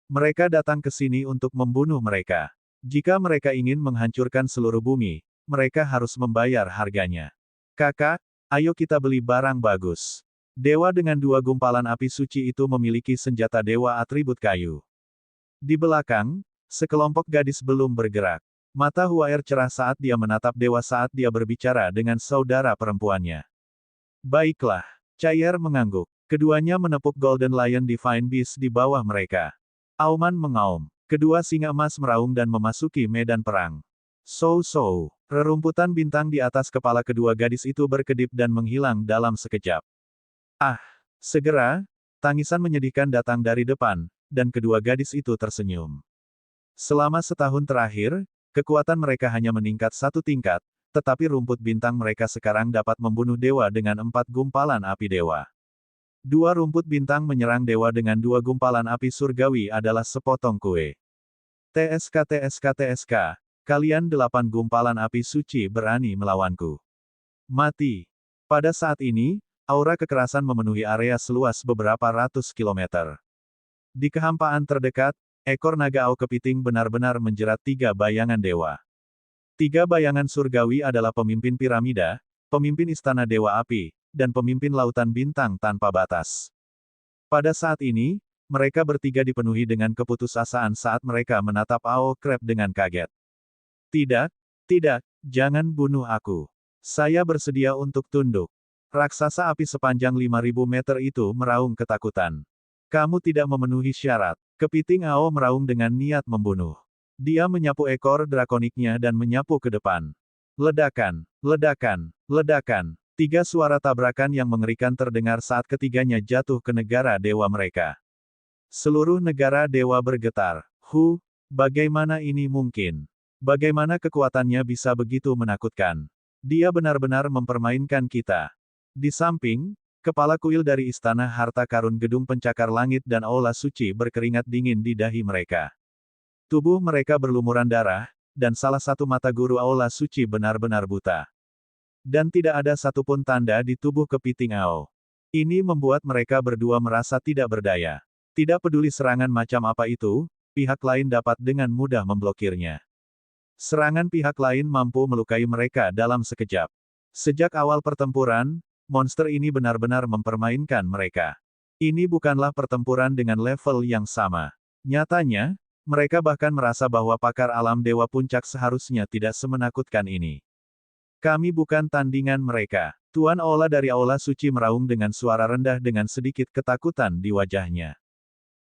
Mereka datang ke sini untuk membunuh mereka. Jika mereka ingin menghancurkan seluruh bumi, mereka harus membayar harganya. Kakak, ayo kita beli barang bagus. Dewa dengan 2 gumpalan api suci itu memiliki senjata dewa atribut kayu. Di belakang, sekelompok gadis belum bergerak. Mata Huaer cerah saat dia menatap dewa saat dia berbicara dengan saudara perempuannya. Baiklah, Cair mengangguk. Keduanya menepuk Golden Lion Divine Beast di bawah mereka. Auman mengaum. Kedua singa emas meraung dan memasuki medan perang. Rerumputan bintang di atas kepala kedua gadis itu berkedip dan menghilang dalam sekejap. Segera, tangisan menyedihkan datang dari depan, dan kedua gadis itu tersenyum. Selama setahun terakhir, kekuatan mereka hanya meningkat 1 tingkat, tetapi rumput bintang mereka sekarang dapat membunuh dewa dengan 4 gumpalan api dewa. 2 rumput bintang menyerang dewa dengan 2 gumpalan api surgawi adalah sepotong kue. TSK, kalian 8 gumpalan api suci berani melawanku. Mati. Pada saat ini, aura kekerasan memenuhi area seluas beberapa ratus kilometer. Di kehampaan terdekat, ekor naga Ao kepiting benar-benar menjerat 3 bayangan dewa. 3 bayangan surgawi adalah pemimpin piramida, pemimpin istana dewa api, dan pemimpin lautan bintang tanpa batas. Pada saat ini, mereka bertiga dipenuhi dengan keputusasaan saat mereka menatap Ao Crab dengan kaget. Tidak, tidak, jangan bunuh aku. Saya bersedia untuk tunduk. Raksasa api sepanjang 5.000 meter itu meraung ketakutan. Kamu tidak memenuhi syarat. Kepiting Ao meraung dengan niat membunuh. Dia menyapu ekor drakoniknya dan menyapu ke depan. Ledakan, ledakan, ledakan. 3 suara tabrakan yang mengerikan terdengar saat ketiganya jatuh ke negara dewa mereka. Seluruh negara dewa bergetar. Bagaimana ini mungkin? Bagaimana kekuatannya bisa begitu menakutkan? Dia benar-benar mempermainkan kita. Di samping, kepala kuil dari istana harta karun gedung pencakar langit dan aula suci berkeringat dingin di dahi mereka. Tubuh mereka berlumuran darah, dan salah satu mata guru aula suci benar-benar buta. Dan tidak ada satupun tanda di tubuh kepiting Ao. Ini membuat mereka berdua merasa tidak berdaya. Tidak peduli serangan macam apa itu, pihak lain dapat dengan mudah memblokirnya. Serangan pihak lain mampu melukai mereka dalam sekejap. Sejak awal pertempuran, monster ini benar-benar mempermainkan mereka. Ini bukanlah pertempuran dengan level yang sama. Nyatanya, mereka bahkan merasa bahwa pakar alam dewa puncak seharusnya tidak semenakutkan ini. Kami bukan tandingan mereka. Tuan Aula dari Aula Suci meraung dengan suara rendah dengan sedikit ketakutan di wajahnya.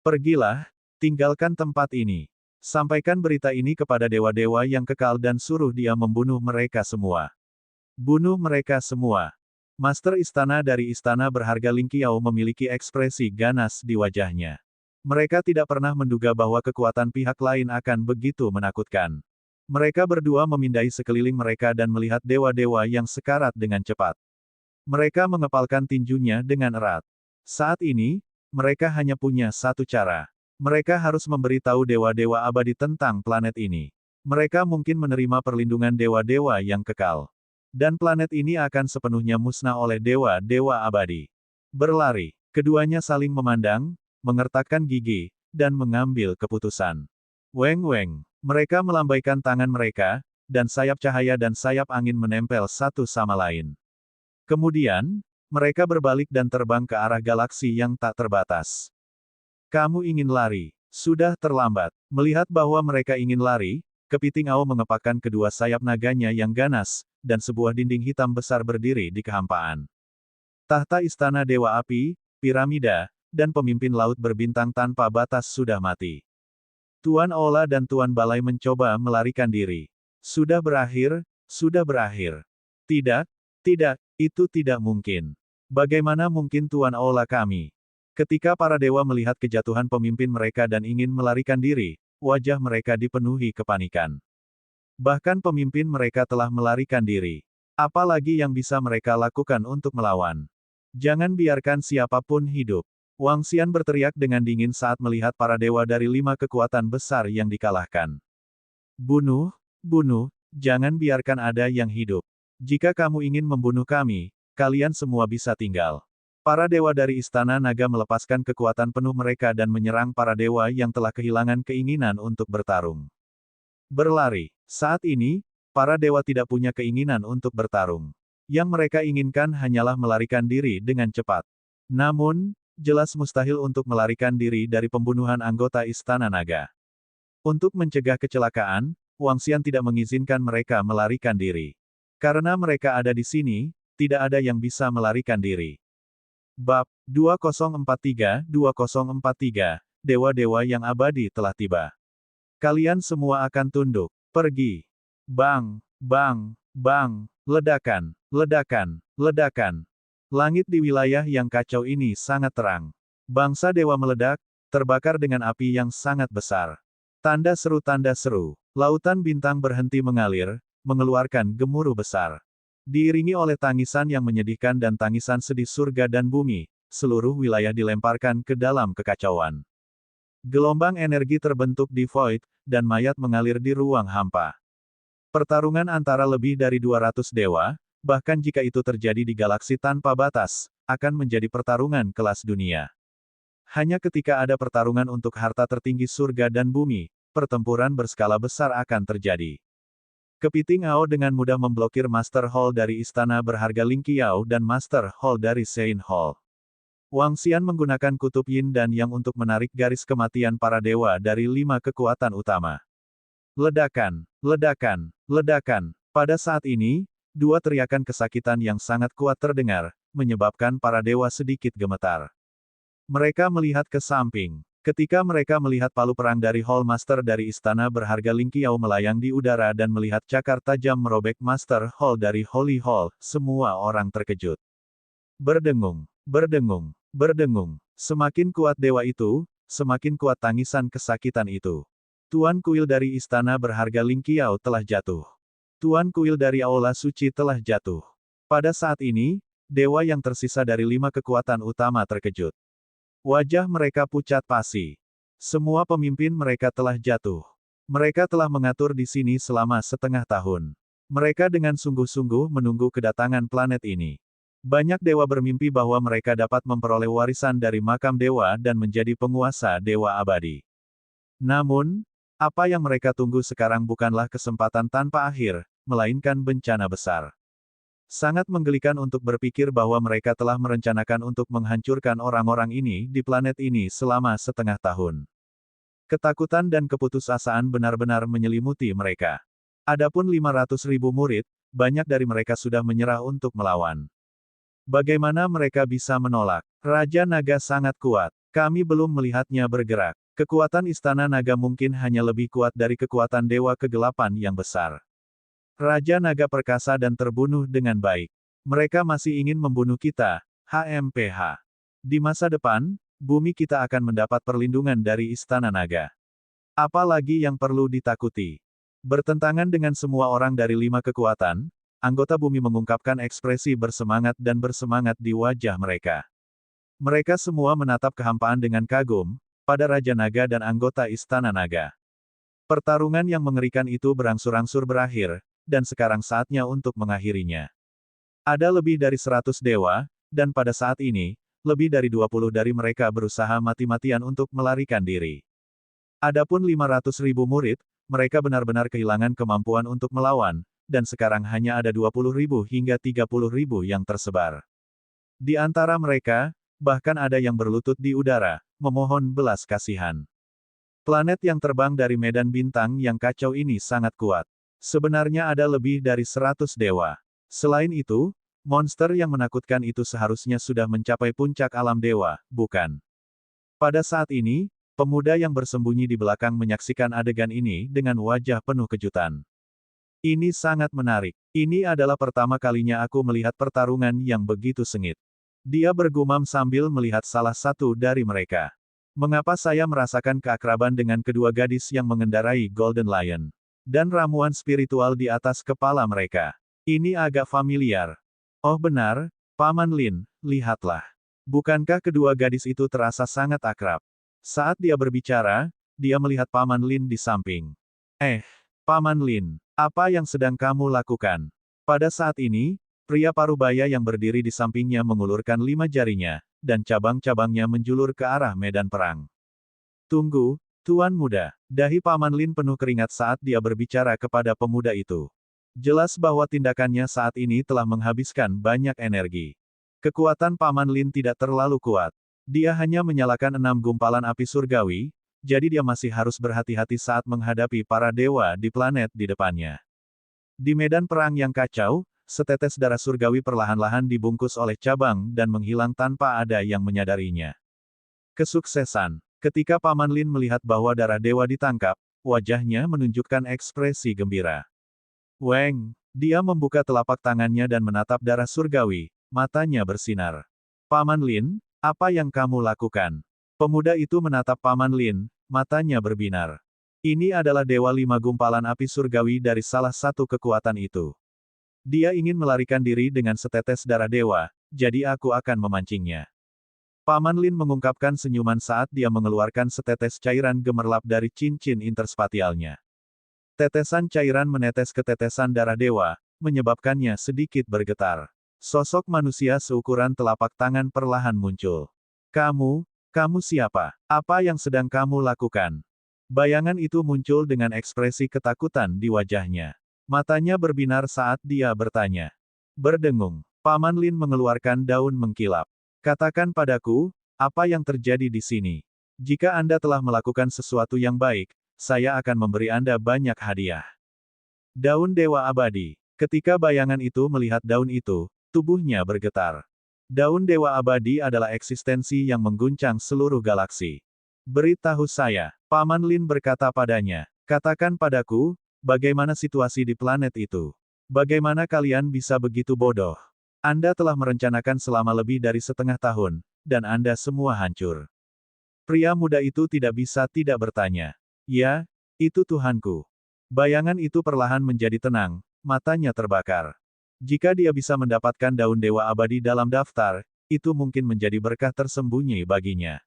Pergilah, tinggalkan tempat ini. Sampaikan berita ini kepada dewa-dewa yang kekal dan suruh dia membunuh mereka semua. Bunuh mereka semua. Master istana dari istana berharga Ling Qiao memiliki ekspresi ganas di wajahnya. Mereka tidak pernah menduga bahwa kekuatan pihak lain akan begitu menakutkan. Mereka berdua memindai sekeliling mereka dan melihat dewa-dewa yang sekarat dengan cepat. Mereka mengepalkan tinjunya dengan erat. Saat ini, mereka hanya punya satu cara. Mereka harus memberitahu dewa-dewa abadi tentang planet ini. Mereka mungkin menerima perlindungan dewa-dewa yang kekal. Dan planet ini akan sepenuhnya musnah oleh dewa-dewa abadi. Berlari, keduanya saling memandang, mengertakkan gigi, dan mengambil keputusan. Weng-weng, mereka melambaikan tangan mereka, dan sayap cahaya dan sayap angin menempel satu sama lain. Kemudian, mereka berbalik dan terbang ke arah galaksi yang tak terbatas. Kamu ingin lari. Sudah terlambat. Melihat bahwa mereka ingin lari, kepiting Ao mengepakkan kedua sayap naganya yang ganas, dan sebuah dinding hitam besar berdiri di kehampaan. Tahta istana Dewa Api, piramida, dan pemimpin laut berbintang tanpa batas sudah mati. Tuan Aula dan Tuan Balai mencoba melarikan diri. Sudah berakhir, sudah berakhir. Tidak, tidak, itu tidak mungkin. Bagaimana mungkin Tuan Aula kami? Ketika para dewa melihat kejatuhan pemimpin mereka dan ingin melarikan diri, wajah mereka dipenuhi kepanikan. Bahkan pemimpin mereka telah melarikan diri. Apalagi yang bisa mereka lakukan untuk melawan? Jangan biarkan siapapun hidup. Wang Xian berteriak dengan dingin saat melihat para dewa dari 5 kekuatan besar yang dikalahkan. Bunuh, bunuh, jangan biarkan ada yang hidup. Jika kamu ingin membunuh kami, kalian semua bisa tinggal. Para dewa dari Istana Naga melepaskan kekuatan penuh mereka dan menyerang para dewa yang telah kehilangan keinginan untuk bertarung. Berlari. Saat ini, para dewa tidak punya keinginan untuk bertarung. Yang mereka inginkan hanyalah melarikan diri dengan cepat. Namun, jelas mustahil untuk melarikan diri dari pembunuhan anggota Istana Naga. Untuk mencegah kecelakaan, Wang Xian tidak mengizinkan mereka melarikan diri. Karena mereka ada di sini, tidak ada yang bisa melarikan diri. Bab 2043, Dewa-dewa yang abadi telah tiba. Kalian semua akan tunduk. Pergi. Bang, bang, bang, ledakan, ledakan, ledakan. Langit di wilayah yang kacau ini sangat terang. Bangsa dewa meledak, terbakar dengan api yang sangat besar. Tanda seru. Lautan bintang berhenti mengalir, mengeluarkan gemuruh besar. Diiringi oleh tangisan yang menyedihkan dan tangisan sedih surga dan bumi, seluruh wilayah dilemparkan ke dalam kekacauan. Gelombang energi terbentuk di Void, dan mayat mengalir di ruang hampa. Pertarungan antara lebih dari 200 dewa, bahkan jika itu terjadi di galaksi tanpa batas, akan menjadi pertarungan kelas dunia. Hanya ketika ada pertarungan untuk harta tertinggi surga dan bumi, pertempuran berskala besar akan terjadi. Kepiting Ao dengan mudah memblokir Master Hall dari istana berharga Ling Qiao dan Master Hall dari Sein Hall. Wang Xian menggunakan kutub yin dan yang untuk menarik garis kematian para dewa dari 5 kekuatan utama. Ledakan, ledakan, ledakan. Pada saat ini, dua teriakan kesakitan yang sangat kuat terdengar, menyebabkan para dewa sedikit gemetar. Mereka melihat ke samping. Ketika mereka melihat palu perang dari Hall Master dari istana berharga Ling Qiao melayang di udara dan melihat cakar tajam merobek Master Hall dari Holy Hall, semua orang terkejut. Berdengung, berdengung, berdengung. Semakin kuat dewa itu, semakin kuat tangisan kesakitan itu. Tuan Kuil dari istana berharga Ling Qiao telah jatuh. Tuan Kuil dari Aula Suci telah jatuh. Pada saat ini, dewa yang tersisa dari 5 kekuatan utama terkejut. Wajah mereka pucat pasi. Semua pemimpin mereka telah jatuh. Mereka telah mengatur di sini selama setengah tahun. Mereka dengan sungguh-sungguh menunggu kedatangan planet ini. Banyak dewa bermimpi bahwa mereka dapat memperoleh warisan dari makam dewa dan menjadi penguasa dewa abadi. Namun, apa yang mereka tunggu sekarang bukanlah kesempatan tanpa akhir, melainkan bencana besar. Sangat menggelikan untuk berpikir bahwa mereka telah merencanakan untuk menghancurkan orang-orang ini di planet ini selama setengah tahun. Ketakutan dan keputusasaan benar-benar menyelimuti mereka. Adapun 500.000 murid, banyak dari mereka sudah menyerah untuk melawan. Bagaimana mereka bisa menolak? Raja Naga sangat kuat. Kami belum melihatnya bergerak. Kekuatan Istana Naga mungkin hanya lebih kuat dari kekuatan Dewa Kegelapan yang besar. Raja Naga perkasa dan terbunuh dengan baik. Mereka masih ingin membunuh kita, HMPH. Di masa depan, bumi kita akan mendapat perlindungan dari Istana Naga. Apalagi yang perlu ditakuti? Bertentangan dengan semua orang dari 5 kekuatan, anggota bumi mengungkapkan ekspresi bersemangat dan bersemangat di wajah mereka. Mereka semua menatap kehampaan dengan kagum, pada Raja Naga dan anggota Istana Naga. Pertarungan yang mengerikan itu berangsur-angsur berakhir, dan sekarang saatnya untuk mengakhirinya. Ada lebih dari 100 dewa, dan pada saat ini, lebih dari 20 dari mereka berusaha mati-matian untuk melarikan diri. Adapun 500.000 murid, mereka benar-benar kehilangan kemampuan untuk melawan, dan sekarang hanya ada 20.000 hingga 30.000 yang tersebar. Di antara mereka, bahkan ada yang berlutut di udara, memohon belas kasihan. Planet yang terbang dari medan bintang yang kacau ini sangat kuat. Sebenarnya ada lebih dari 100 dewa. Selain itu, monster yang menakutkan itu seharusnya sudah mencapai puncak alam dewa, bukan? Pada saat ini, pemuda yang bersembunyi di belakang menyaksikan adegan ini dengan wajah penuh kejutan. Ini sangat menarik. Ini adalah pertama kalinya aku melihat pertarungan yang begitu sengit. Dia bergumam sambil melihat salah satu dari mereka. Mengapa saya merasakan keakraban dengan kedua gadis yang mengendarai Golden Lion? Dan ramuan spiritual di atas kepala mereka. Ini agak familiar. Oh benar, Paman Lin, lihatlah. Bukankah kedua gadis itu terasa sangat akrab? Saat dia berbicara, dia melihat Paman Lin di samping. Paman Lin, apa yang sedang kamu lakukan? Pada saat ini, pria parubaya yang berdiri di sampingnya mengulurkan 5 jarinya, dan cabang-cabangnya menjulur ke arah medan perang. Tunggu, Tuan Muda. Dahi Paman Lin penuh keringat saat dia berbicara kepada pemuda itu. Jelas bahwa tindakannya saat ini telah menghabiskan banyak energi. Kekuatan Paman Lin tidak terlalu kuat. Dia hanya menyalakan 6 gumpalan api surgawi, jadi dia masih harus berhati-hati saat menghadapi para dewa di planet di depannya. Di medan perang yang kacau, setetes darah surgawi perlahan-lahan dibungkus oleh cabang dan menghilang tanpa ada yang menyadarinya. Kesuksesan. Ketika Paman Lin melihat bahwa darah dewa ditangkap, wajahnya menunjukkan ekspresi gembira. Weng, dia membuka telapak tangannya dan menatap darah surgawi, matanya bersinar. Paman Lin, apa yang kamu lakukan? Pemuda itu menatap Paman Lin, matanya berbinar. Ini adalah dewa 5 gumpalan api surgawi dari salah satu kekuatan itu. Dia ingin melarikan diri dengan setetes darah dewa, jadi aku akan memancingnya. Paman Lin mengungkapkan senyuman saat dia mengeluarkan setetes cairan gemerlap dari cincin interspatialnya. Tetesan cairan menetes ke tetesan darah dewa, menyebabkannya sedikit bergetar. Sosok manusia seukuran telapak tangan perlahan muncul. Kamu siapa? Apa yang sedang kamu lakukan? Bayangan itu muncul dengan ekspresi ketakutan di wajahnya. Matanya berbinar saat dia bertanya. Berdengung. Paman Lin mengeluarkan daun mengkilap. Katakan padaku, apa yang terjadi di sini? Jika Anda telah melakukan sesuatu yang baik, saya akan memberi Anda banyak hadiah. Daun Dewa Abadi. Ketika bayangan itu melihat daun itu, tubuhnya bergetar. Daun Dewa Abadi adalah eksistensi yang mengguncang seluruh galaksi. Beritahu saya, Paman Lin berkata padanya, katakan padaku, bagaimana situasi di planet itu? Bagaimana kalian bisa begitu bodoh? Anda telah merencanakan selama lebih dari setengah tahun, dan Anda semua hancur. Pria muda itu tidak bisa tidak bertanya. Ya, itu Tuhanku. Bayangan itu perlahan menjadi tenang, matanya terbakar. Jika dia bisa mendapatkan daun Dewa Abadi dalam daftar, itu mungkin menjadi berkah tersembunyi baginya.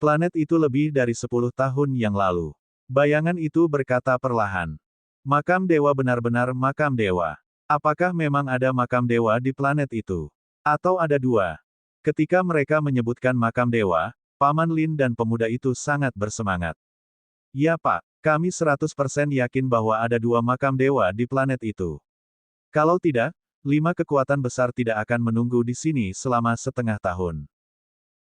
Planet itu lebih dari 10 tahun yang lalu. Bayangan itu berkata perlahan. Makam dewa benar-benar makam dewa. Apakah memang ada makam dewa di planet itu? Atau ada dua? Ketika mereka menyebutkan makam dewa, Paman Lin dan pemuda itu sangat bersemangat. Ya Pak, kami 100% yakin bahwa ada dua makam dewa di planet itu. Kalau tidak, 5 kekuatan besar tidak akan menunggu di sini selama setengah tahun.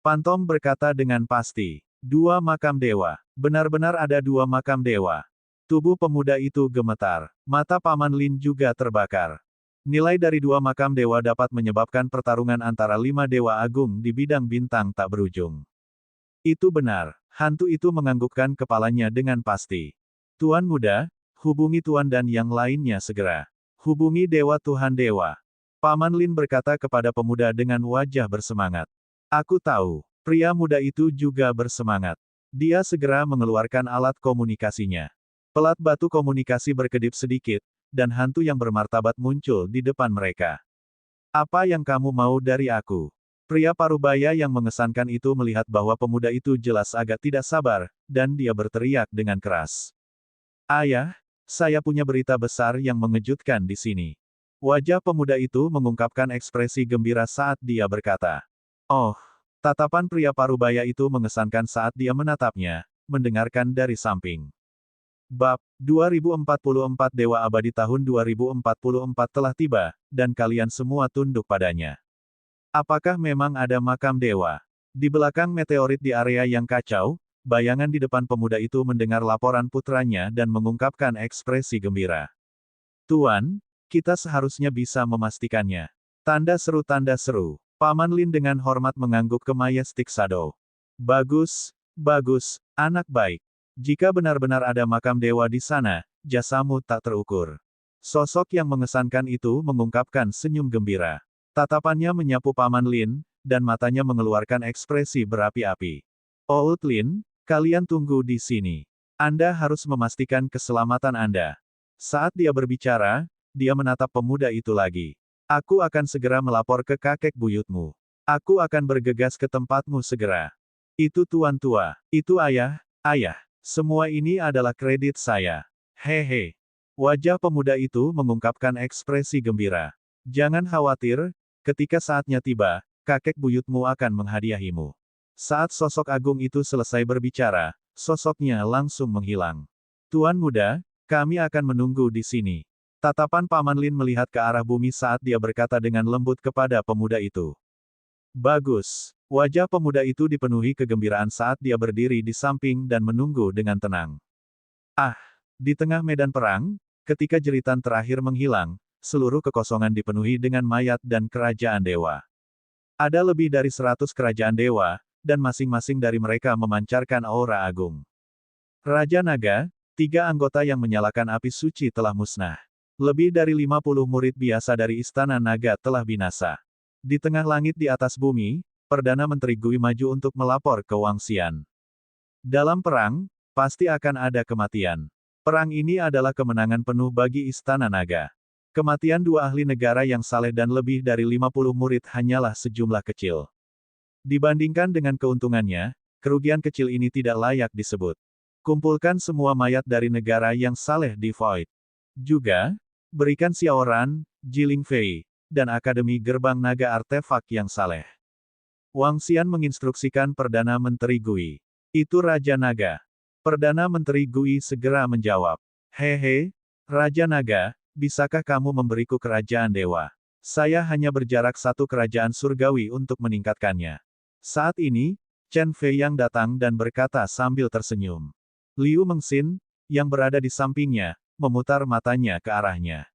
Pantom berkata dengan pasti. 2 makam dewa. Benar-benar ada 2 makam dewa. Tubuh pemuda itu gemetar. Mata Paman Lin juga terbakar. Nilai dari 2 makam dewa dapat menyebabkan pertarungan antara 5 dewa agung di bidang bintang tak berujung. Itu benar. Hantu itu menganggukkan kepalanya dengan pasti. Tuan muda, hubungi Tuan dan yang lainnya segera. Hubungi Dewa Tuhan Dewa. Paman Lin berkata kepada pemuda dengan wajah bersemangat. Aku tahu. Pria muda itu juga bersemangat. Dia segera mengeluarkan alat komunikasinya. Pelat batu komunikasi berkedip sedikit, dan hantu yang bermartabat muncul di depan mereka. Apa yang kamu mau dari aku? Pria parubaya yang mengesankan itu melihat bahwa pemuda itu jelas agak tidak sabar, dan dia berteriak dengan keras. Ayah, saya punya berita besar yang mengejutkan di sini. Wajah pemuda itu mengungkapkan ekspresi gembira saat dia berkata. Oh, tatapan pria parubaya itu mengesankan saat dia menatapnya, mendengarkan dari samping. Bab 2044 Dewa Abadi tahun 2044 telah tiba, dan kalian semua tunduk padanya. Apakah memang ada makam dewa? Di belakang meteorit di area yang kacau, bayangan di depan pemuda itu mendengar laporan putranya dan mengungkapkan ekspresi gembira. Tuan, kita seharusnya bisa memastikannya. Tanda seru, Paman Lin dengan hormat mengangguk ke Majestic Shadow. Bagus, bagus, anak baik. Jika benar-benar ada makam dewa di sana, jasamu tak terukur. Sosok yang mengesankan itu mengungkapkan senyum gembira. Tatapannya menyapu Paman Lin, dan matanya mengeluarkan ekspresi berapi-api. Old Lin, kalian tunggu di sini. Anda harus memastikan keselamatan Anda. Saat dia berbicara, dia menatap pemuda itu lagi. Aku akan segera melapor ke kakek buyutmu. Aku akan bergegas ke tempatmu segera. Itu tuan tua. Itu ayah. Semua ini adalah kredit saya. Hehe. Wajah pemuda itu mengungkapkan ekspresi gembira. Jangan khawatir, ketika saatnya tiba, kakek buyutmu akan menghadiahimu. Saat sosok agung itu selesai berbicara, sosoknya langsung menghilang. Tuan muda, kami akan menunggu di sini. Tatapan Paman Lin melihat ke arah bumi saat dia berkata dengan lembut kepada pemuda itu. Bagus. Wajah pemuda itu dipenuhi kegembiraan saat dia berdiri di samping dan menunggu dengan tenang. Ah, di tengah medan perang, ketika jeritan terakhir menghilang, seluruh kekosongan dipenuhi dengan mayat dan kerajaan dewa. Ada lebih dari 100 kerajaan dewa, dan masing-masing dari mereka memancarkan aura agung. Raja Naga, 3 anggota yang menyalakan api suci telah musnah. Lebih dari 50 murid biasa dari Istana Naga telah binasa. Di tengah langit di atas bumi, Perdana Menteri Gui maju untuk melapor ke Wang Xian. Dalam perang, pasti akan ada kematian. Perang ini adalah kemenangan penuh bagi Istana Naga. Kematian 2 ahli negara yang saleh dan lebih dari 50 murid hanyalah sejumlah kecil. Dibandingkan dengan keuntungannya, kerugian kecil ini tidak layak disebut. Kumpulkan semua mayat dari negara yang saleh di Void. Juga, berikan Xiaoran, Jiling Fei, dan Akademi Gerbang Naga Artefak yang saleh. Wang Xian menginstruksikan Perdana Menteri Gui. Itu Raja Naga. Perdana Menteri Gui segera menjawab. Hehe, Raja Naga, bisakah kamu memberiku kerajaan dewa? Saya hanya berjarak satu kerajaan surgawi untuk meningkatkannya. Saat ini, Chen Fei yang datang dan berkata sambil tersenyum. Liu Mengxin, yang berada di sampingnya, memutar matanya ke arahnya.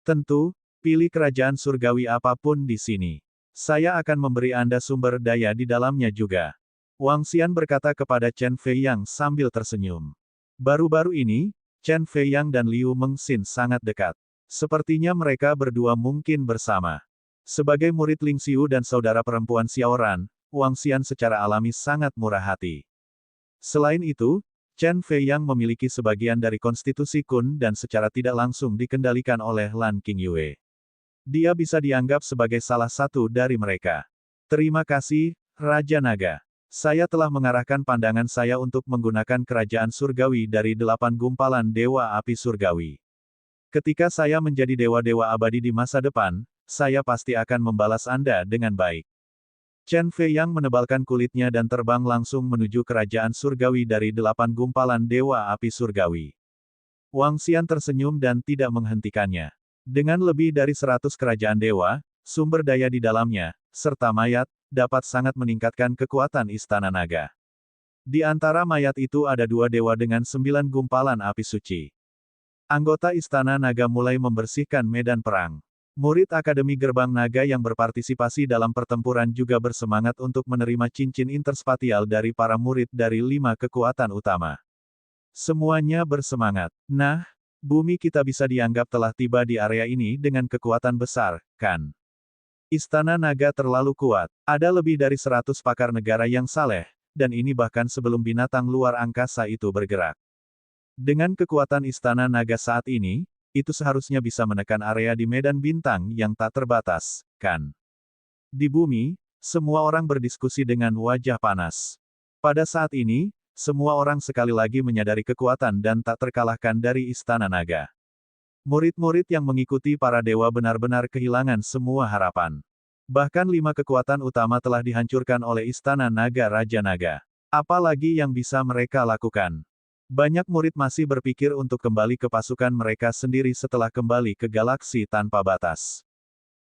Tentu, pilih kerajaan surgawi apapun di sini. Saya akan memberi Anda sumber daya di dalamnya juga. Wang Xian berkata kepada Chen Fei yang sambil tersenyum. Baru-baru ini, Chen Fei yang dan Liu Mengxin sangat dekat. Sepertinya mereka berdua mungkin bersama. Sebagai murid Ling Xiu dan saudara perempuan Xiaoran, Wang Xian secara alami sangat murah hati. Selain itu, Chen Fei yang memiliki sebagian dari konstitusi Kun dan secara tidak langsung dikendalikan oleh Lan Qingyue. Dia bisa dianggap sebagai salah satu dari mereka. Terima kasih, Raja Naga. Saya telah mengarahkan pandangan saya untuk menggunakan kerajaan surgawi dari 8 gumpalan Dewa Api Surgawi. Ketika saya menjadi dewa-dewa abadi di masa depan, saya pasti akan membalas Anda dengan baik. Chen Fei yang menebalkan kulitnya dan terbang langsung menuju kerajaan surgawi dari 8 gumpalan Dewa Api Surgawi. Wang Xian tersenyum dan tidak menghentikannya. Dengan lebih dari 100 kerajaan dewa, sumber daya di dalamnya, serta mayat, dapat sangat meningkatkan kekuatan Istana Naga. Di antara mayat itu ada 2 dewa dengan 9 gumpalan api suci. Anggota Istana Naga mulai membersihkan medan perang. Murid Akademi Gerbang Naga yang berpartisipasi dalam pertempuran juga bersemangat untuk menerima cincin interspatial dari para murid dari 5 kekuatan utama. Semuanya bersemangat. Nah, bumi kita bisa dianggap telah tiba di area ini dengan kekuatan besar, kan? Istana Naga terlalu kuat. Ada lebih dari 100 pakar negara yang saleh, dan ini bahkan sebelum binatang luar angkasa itu bergerak. Dengan kekuatan Istana Naga saat ini, itu seharusnya bisa menekan area di medan bintang yang tak terbatas, kan? Di bumi, semua orang berdiskusi dengan wajah panas. Pada saat ini, semua orang sekali lagi menyadari kekuatan dan tak terkalahkan dari Istana Naga. Murid-murid yang mengikuti para dewa benar-benar kehilangan semua harapan. Bahkan 5 kekuatan utama telah dihancurkan oleh Istana Naga Raja Naga. Apalagi yang bisa mereka lakukan? Banyak murid masih berpikir untuk kembali ke pasukan mereka sendiri setelah kembali ke galaksi tanpa batas.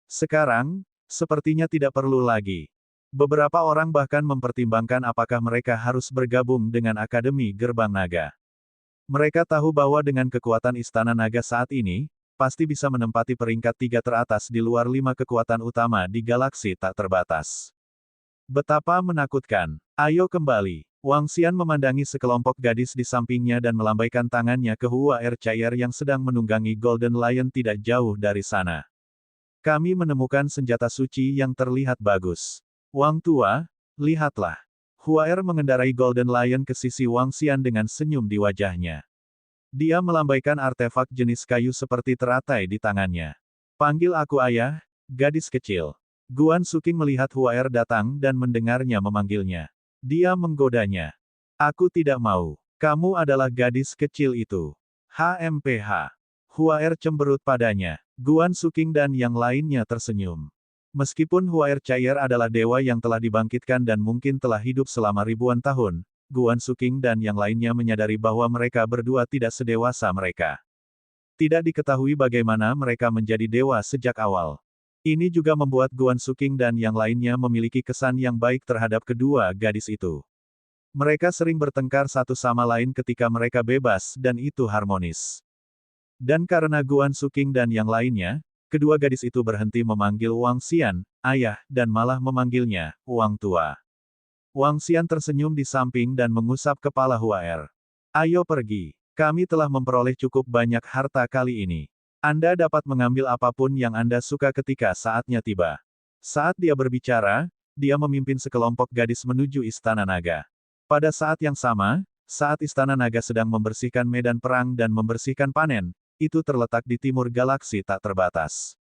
Sekarang, sepertinya tidak perlu lagi. Beberapa orang bahkan mempertimbangkan apakah mereka harus bergabung dengan Akademi Gerbang Naga. Mereka tahu bahwa dengan kekuatan Istana Naga saat ini, pasti bisa menempati peringkat 3 teratas di luar 5 kekuatan utama di galaksi tak terbatas. Betapa menakutkan. Ayo kembali. Wang Xian memandangi sekelompok gadis di sampingnya dan melambaikan tangannya ke Hua Ercayer yang sedang menunggangi Golden Lion tidak jauh dari sana. Kami menemukan senjata suci yang terlihat bagus. Wang Tua, lihatlah. Hua Er mengendarai Golden Lion ke sisi Wang Xian dengan senyum di wajahnya. Dia melambaikan artefak jenis kayu seperti teratai di tangannya. Panggil aku ayah, gadis kecil. Guan Suking melihat Hua Er datang dan mendengarnya memanggilnya. Dia menggodanya. Aku tidak mau. Kamu adalah gadis kecil itu. HMPH. Hua Er cemberut padanya. Guan Suking dan yang lainnya tersenyum. Meskipun Hua Ercayer adalah dewa yang telah dibangkitkan dan mungkin telah hidup selama ribuan tahun, Guan Suking dan yang lainnya menyadari bahwa mereka berdua tidak sedewasa mereka. Tidak diketahui bagaimana mereka menjadi dewa sejak awal. Ini juga membuat Guan Suking dan yang lainnya memiliki kesan yang baik terhadap kedua gadis itu. Mereka sering bertengkar satu sama lain ketika mereka bebas dan itu harmonis. Dan karena Guan Suking dan yang lainnya, kedua gadis itu berhenti memanggil Wang Xian, ayah, dan malah memanggilnya, Wang Tua. Wang Xian tersenyum di samping dan mengusap kepala Hua Er. Ayo pergi. Kami telah memperoleh cukup banyak harta kali ini. Anda dapat mengambil apapun yang Anda suka ketika saatnya tiba. Saat dia berbicara, dia memimpin sekelompok gadis menuju Istana Naga. Pada saat yang sama, saat Istana Naga sedang membersihkan medan perang dan membersihkan panen, itu terletak di timur galaksi tak terbatas.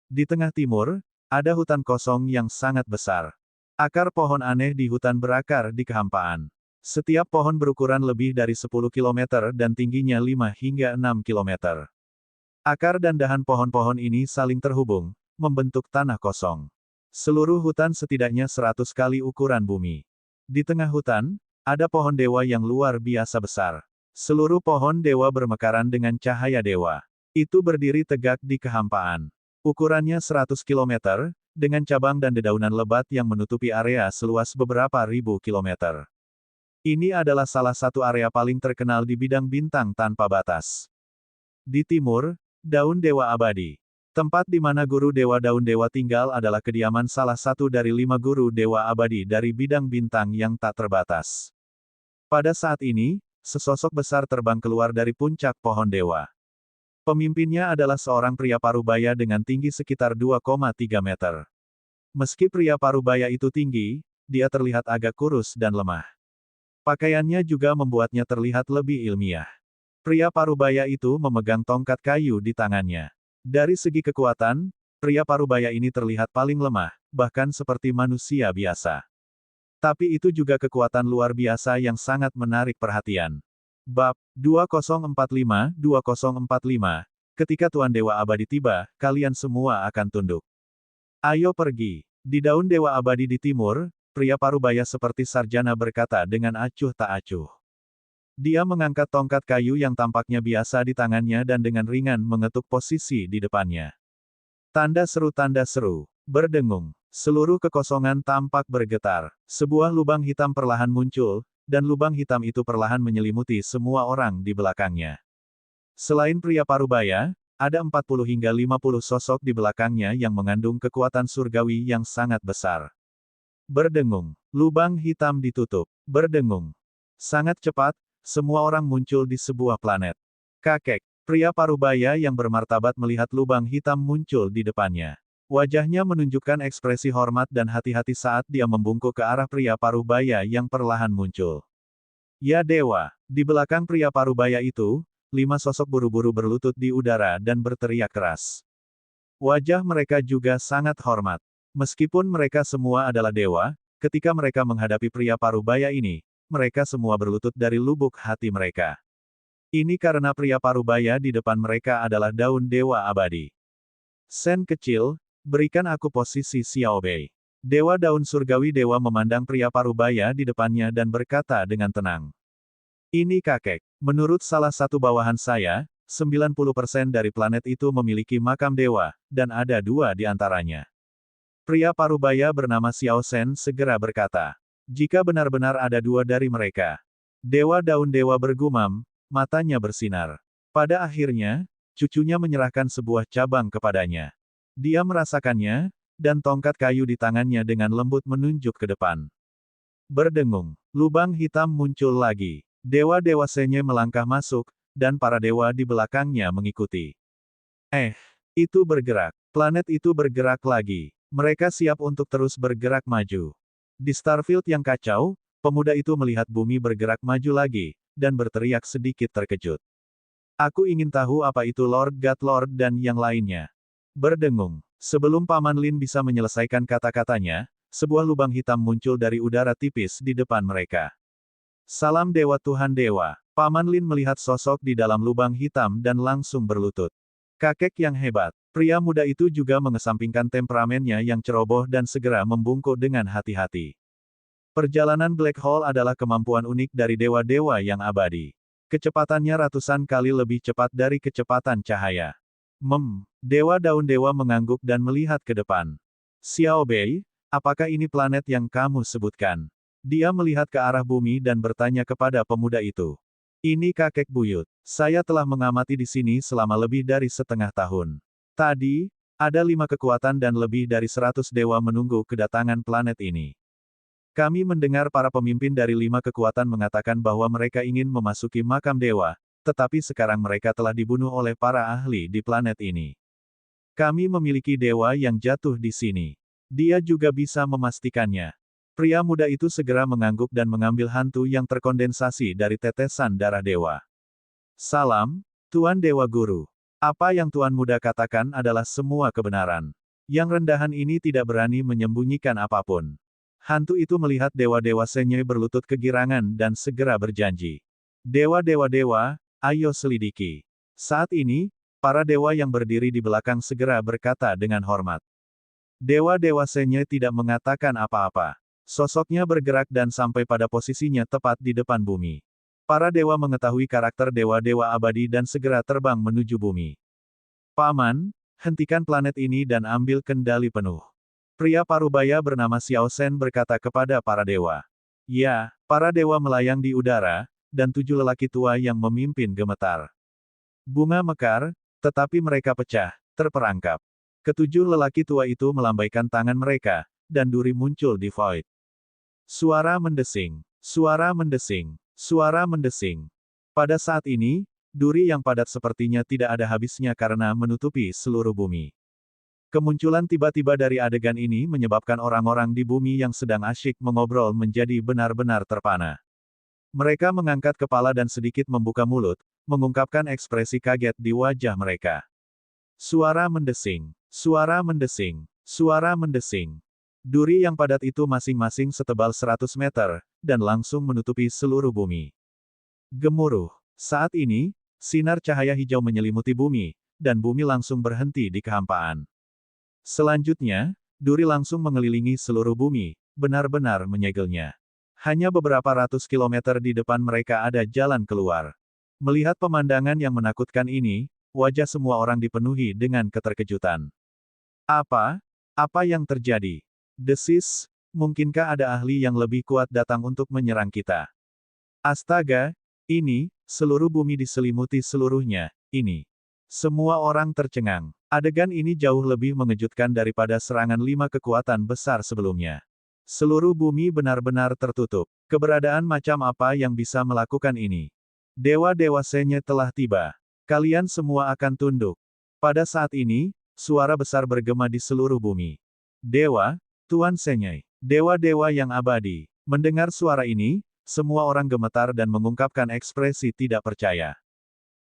Di tengah timur, ada hutan kosong yang sangat besar. Akar pohon aneh di hutan berakar di kehampaan. Setiap pohon berukuran lebih dari 10 km dan tingginya 5 hingga 6 km. Akar dan dahan pohon-pohon ini saling terhubung, membentuk tanah kosong. Seluruh hutan setidaknya 100 kali ukuran bumi. Di tengah hutan, ada pohon dewa yang luar biasa besar. Seluruh pohon dewa bermekaran dengan cahaya dewa. Itu berdiri tegak di kehampaan. Ukurannya 100 kilometer, dengan cabang dan dedaunan lebat yang menutupi area seluas beberapa ribu kilometer. Ini adalah salah satu area paling terkenal di bidang bintang tanpa batas. Di timur, Daun Dewa Abadi. Tempat di mana guru Dewa Daun Dewa tinggal adalah kediaman salah satu dari 5 guru Dewa Abadi dari bidang bintang yang tak terbatas. Pada saat ini, sesosok besar terbang keluar dari puncak pohon dewa. Pemimpinnya adalah seorang pria parubaya dengan tinggi sekitar 2,3 meter. Meski pria parubaya itu tinggi, dia terlihat agak kurus dan lemah. Pakaiannya juga membuatnya terlihat lebih ilmiah. Pria parubaya itu memegang tongkat kayu di tangannya. Dari segi kekuatan, pria parubaya ini terlihat paling lemah, bahkan seperti manusia biasa. Tapi itu juga kekuatan luar biasa yang sangat menarik perhatian. Bab 2045-2045, ketika Tuan Dewa Abadi tiba, kalian semua akan tunduk. Ayo pergi. Di Daun Dewa Abadi di timur, pria parubaya seperti sarjana berkata dengan acuh tak acuh. Dia mengangkat tongkat kayu yang tampaknya biasa di tangannya dan dengan ringan mengetuk posisi di depannya. Tanda seru, berdengung. Seluruh kekosongan tampak bergetar. Sebuah lubang hitam perlahan muncul, dan lubang hitam itu perlahan menyelimuti semua orang di belakangnya. Selain pria parubaya, ada 40 hingga 50 sosok di belakangnya yang mengandung kekuatan surgawi yang sangat besar. Berdengung. Lubang hitam ditutup. Berdengung. Sangat cepat, semua orang muncul di sebuah planet. Kakek, pria parubaya yang bermartabat melihat lubang hitam muncul di depannya. Wajahnya menunjukkan ekspresi hormat dan hati-hati saat dia membungkuk ke arah pria parubaya yang perlahan muncul. Ya dewa, di belakang pria parubaya itu, 5 sosok buru-buru berlutut di udara dan berteriak keras. Wajah mereka juga sangat hormat. Meskipun mereka semua adalah dewa, ketika mereka menghadapi pria parubaya ini, mereka semua berlutut dari lubuk hati mereka. Ini karena pria parubaya di depan mereka adalah Daun Dewa Abadi. Sen kecil, berikan aku posisi Xiao Bei. Dewa Daun Surgawi Dewa memandang pria parubaya di depannya dan berkata dengan tenang. Ini kakek. Menurut salah satu bawahan saya, 90% dari planet itu memiliki makam dewa, dan ada 2 di antaranya. Pria parubaya bernama Xiao Sen segera berkata. Jika benar-benar ada 2 dari mereka. Dewa Daun Dewa bergumam, matanya bersinar. Pada akhirnya, cucunya menyerahkan sebuah cabang kepadanya. Dia merasakannya, dan tongkat kayu di tangannya dengan lembut menunjuk ke depan. Berdengung. Lubang hitam muncul lagi. Dewa-dewa Senye melangkah masuk, dan para dewa di belakangnya mengikuti. Itu bergerak. Planet itu bergerak lagi. Mereka siap untuk terus bergerak maju. Di Starfield yang kacau, pemuda itu melihat bumi bergerak maju lagi, dan berteriak sedikit terkejut. Aku ingin tahu apa itu Lord God Lord dan yang lainnya. Berdengung. Sebelum Paman Lin bisa menyelesaikan kata-katanya, sebuah lubang hitam muncul dari udara tipis di depan mereka. Salam Dewa Tuhan Dewa. Paman Lin melihat sosok di dalam lubang hitam dan langsung berlutut. Kakek yang hebat. Pria muda itu juga mengesampingkan temperamennya yang ceroboh dan segera membungkuk dengan hati-hati. Perjalanan Black Hole adalah kemampuan unik dari dewa-dewa yang abadi. Kecepatannya ratusan kali lebih cepat dari kecepatan cahaya. Dewa Daun Dewa mengangguk dan melihat ke depan. Xiao Bei, apakah ini planet yang kamu sebutkan? Dia melihat ke arah bumi dan bertanya kepada pemuda itu. Ini kakek buyut. Saya telah mengamati di sini selama lebih dari setengah tahun. Tadi, ada 5 kekuatan dan lebih dari 100 dewa menunggu kedatangan planet ini. Kami mendengar para pemimpin dari 5 kekuatan mengatakan bahwa mereka ingin memasuki makam dewa, tetapi sekarang mereka telah dibunuh oleh para ahli di planet ini. Kami memiliki dewa yang jatuh di sini. Dia juga bisa memastikannya. Pria muda itu segera mengangguk dan mengambil hantu yang terkondensasi dari tetesan darah dewa. Salam, Tuan Dewa Guru. Apa yang Tuan Muda katakan adalah semua kebenaran. Yang rendahan ini tidak berani menyembunyikan apapun. Hantu itu melihat dewa-dewa Senye berlutut kegirangan dan segera berjanji. Dewa-dewa-dewa, ayo selidiki. Saat ini, para dewa yang berdiri di belakang segera berkata dengan hormat. Dewa-dewa Senye tidak mengatakan apa-apa. Sosoknya bergerak dan sampai pada posisinya tepat di depan bumi. Para dewa mengetahui karakter dewa-dewa abadi dan segera terbang menuju bumi. Paman, hentikan planet ini dan ambil kendali penuh. Pria parubaya bernama Xiao Shen berkata kepada para dewa. Ya, para dewa melayang di udara, dan 7 lelaki tua yang memimpin gemetar. Bunga mekar, tetapi mereka pecah, terperangkap. Ketujuh lelaki tua itu melambaikan tangan mereka, dan duri muncul di void. Suara mendesing, suara mendesing, suara mendesing. Pada saat ini, duri yang padat sepertinya tidak ada habisnya karena menutupi seluruh bumi. Kemunculan tiba-tiba dari adegan ini menyebabkan orang-orang di bumi yang sedang asyik mengobrol menjadi benar-benar terpana. Mereka mengangkat kepala dan sedikit membuka mulut, mengungkapkan ekspresi kaget di wajah mereka. Suara mendesing, suara mendesing, suara mendesing. Duri yang padat itu masing-masing setebal 100 meter, dan langsung menutupi seluruh bumi. Gemuruh. Saat ini, sinar cahaya hijau menyelimuti bumi, dan bumi langsung berhenti di kehampaan. Selanjutnya, duri langsung mengelilingi seluruh bumi, benar-benar menyegelnya. Hanya beberapa ratus kilometer di depan mereka ada jalan keluar. Melihat pemandangan yang menakutkan ini, wajah semua orang dipenuhi dengan keterkejutan. Apa? Apa yang terjadi? Desis, mungkinkah ada ahli yang lebih kuat datang untuk menyerang kita? Astaga, ini, seluruh bumi diselimuti seluruhnya, ini. Semua orang tercengang. Adegan ini jauh lebih mengejutkan daripada serangan 5 kekuatan besar sebelumnya. Seluruh bumi benar-benar tertutup. Keberadaan macam apa yang bisa melakukan ini? Dewa-dewa Senye telah tiba. Kalian semua akan tunduk. Pada saat ini, suara besar bergema di seluruh bumi. Dewa, Tuan Senye, dewa-dewa yang abadi. Mendengar suara ini, semua orang gemetar dan mengungkapkan ekspresi tidak percaya.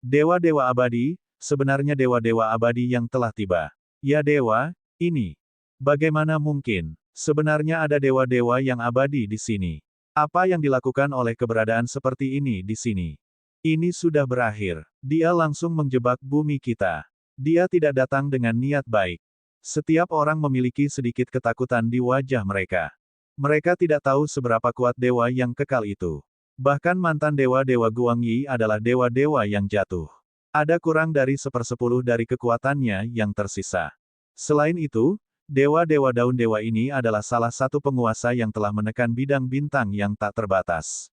Dewa-dewa abadi, sebenarnya dewa-dewa abadi yang telah tiba. Ya dewa, ini. Bagaimana mungkin? Sebenarnya ada dewa-dewa yang abadi di sini. Apa yang dilakukan oleh keberadaan seperti ini di sini? Ini sudah berakhir. Dia langsung menjebak bumi kita. Dia tidak datang dengan niat baik. Setiap orang memiliki sedikit ketakutan di wajah mereka. Mereka tidak tahu seberapa kuat dewa yang kekal itu. Bahkan mantan dewa-dewa Guangyi adalah dewa-dewa yang jatuh. Ada kurang dari 1/10 dari kekuatannya yang tersisa. Selain itu, dewa-dewa daun dewa ini adalah salah satu penguasa yang telah menekan bidang bintang yang tak terbatas.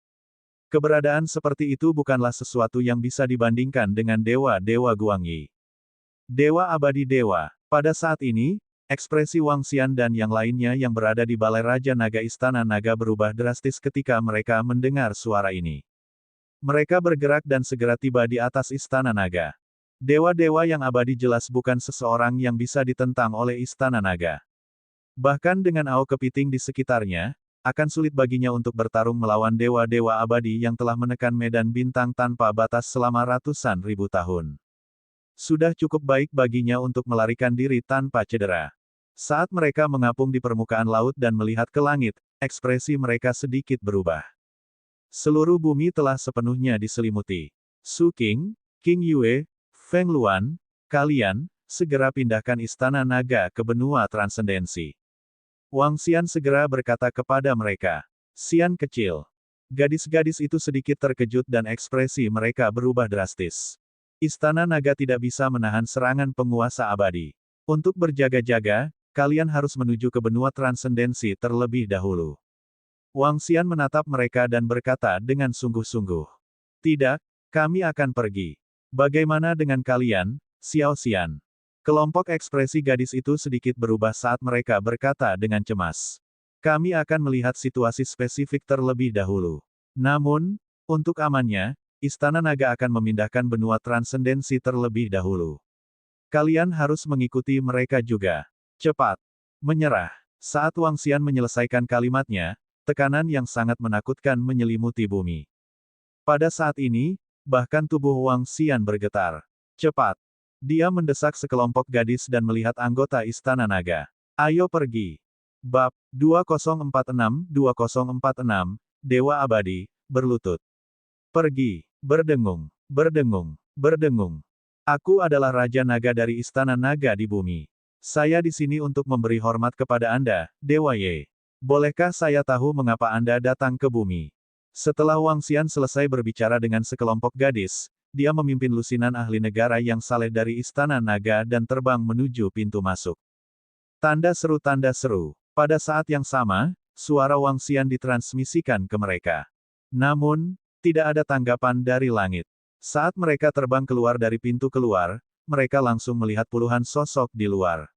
Keberadaan seperti itu bukanlah sesuatu yang bisa dibandingkan dengan dewa-dewa Guangyi. Dewa abadi dewa. Pada saat ini, ekspresi Wang Xian dan yang lainnya yang berada di Balai Raja Naga Istana Naga berubah drastis ketika mereka mendengar suara ini. Mereka bergerak dan segera tiba di atas Istana Naga. Dewa-dewa yang abadi jelas bukan seseorang yang bisa ditentang oleh Istana Naga. Bahkan dengan Ao Kepiting di sekitarnya, akan sulit baginya untuk bertarung melawan dewa-dewa abadi yang telah menekan medan bintang tanpa batas selama ratusan ribu tahun. Sudah cukup baik baginya untuk melarikan diri tanpa cedera. Saat mereka mengapung di permukaan laut dan melihat ke langit, ekspresi mereka sedikit berubah. Seluruh bumi telah sepenuhnya diselimuti. Su Qing, King Yue, Feng Luan, kalian, segera pindahkan Istana Naga ke benua transendensi. Wang Xian segera berkata kepada mereka. Xian kecil. Gadis-gadis itu sedikit terkejut dan ekspresi mereka berubah drastis. Istana Naga tidak bisa menahan serangan penguasa abadi. Untuk berjaga-jaga, kalian harus menuju ke benua transendensi terlebih dahulu. Wang Xian menatap mereka dan berkata dengan sungguh-sungguh. Tidak, kami akan pergi. Bagaimana dengan kalian, Xiao Xian? Kelompok ekspresi gadis itu sedikit berubah saat mereka berkata dengan cemas. Kami akan melihat situasi spesifik terlebih dahulu. Namun, untuk amannya, Istana Naga akan memindahkan benua transendensi terlebih dahulu. Kalian harus mengikuti mereka juga. Cepat. Menyerah. Saat Wang Xian menyelesaikan kalimatnya, tekanan yang sangat menakutkan menyelimuti bumi. Pada saat ini, bahkan tubuh Wang Xian bergetar. Cepat. Dia mendesak sekelompok gadis dan melihat anggota Istana Naga. Ayo pergi. Bab 2046-2046, Dewa Abadi, berlutut. Pergi. Berdengung. Berdengung. Berdengung. Aku adalah Raja Naga dari Istana Naga di bumi. Saya di sini untuk memberi hormat kepada Anda, Dewa Ye. Bolehkah saya tahu mengapa Anda datang ke bumi? Setelah Wang Xian selesai berbicara dengan sekelompok gadis, dia memimpin lusinan ahli negara yang saleh dari Istana Naga dan terbang menuju pintu masuk. Tanda seru, tanda seru. Pada saat yang sama, suara Wang Xian ditransmisikan ke mereka. Namun, tidak ada tanggapan dari langit. Saat mereka terbang keluar dari pintu keluar, mereka langsung melihat puluhan sosok di luar.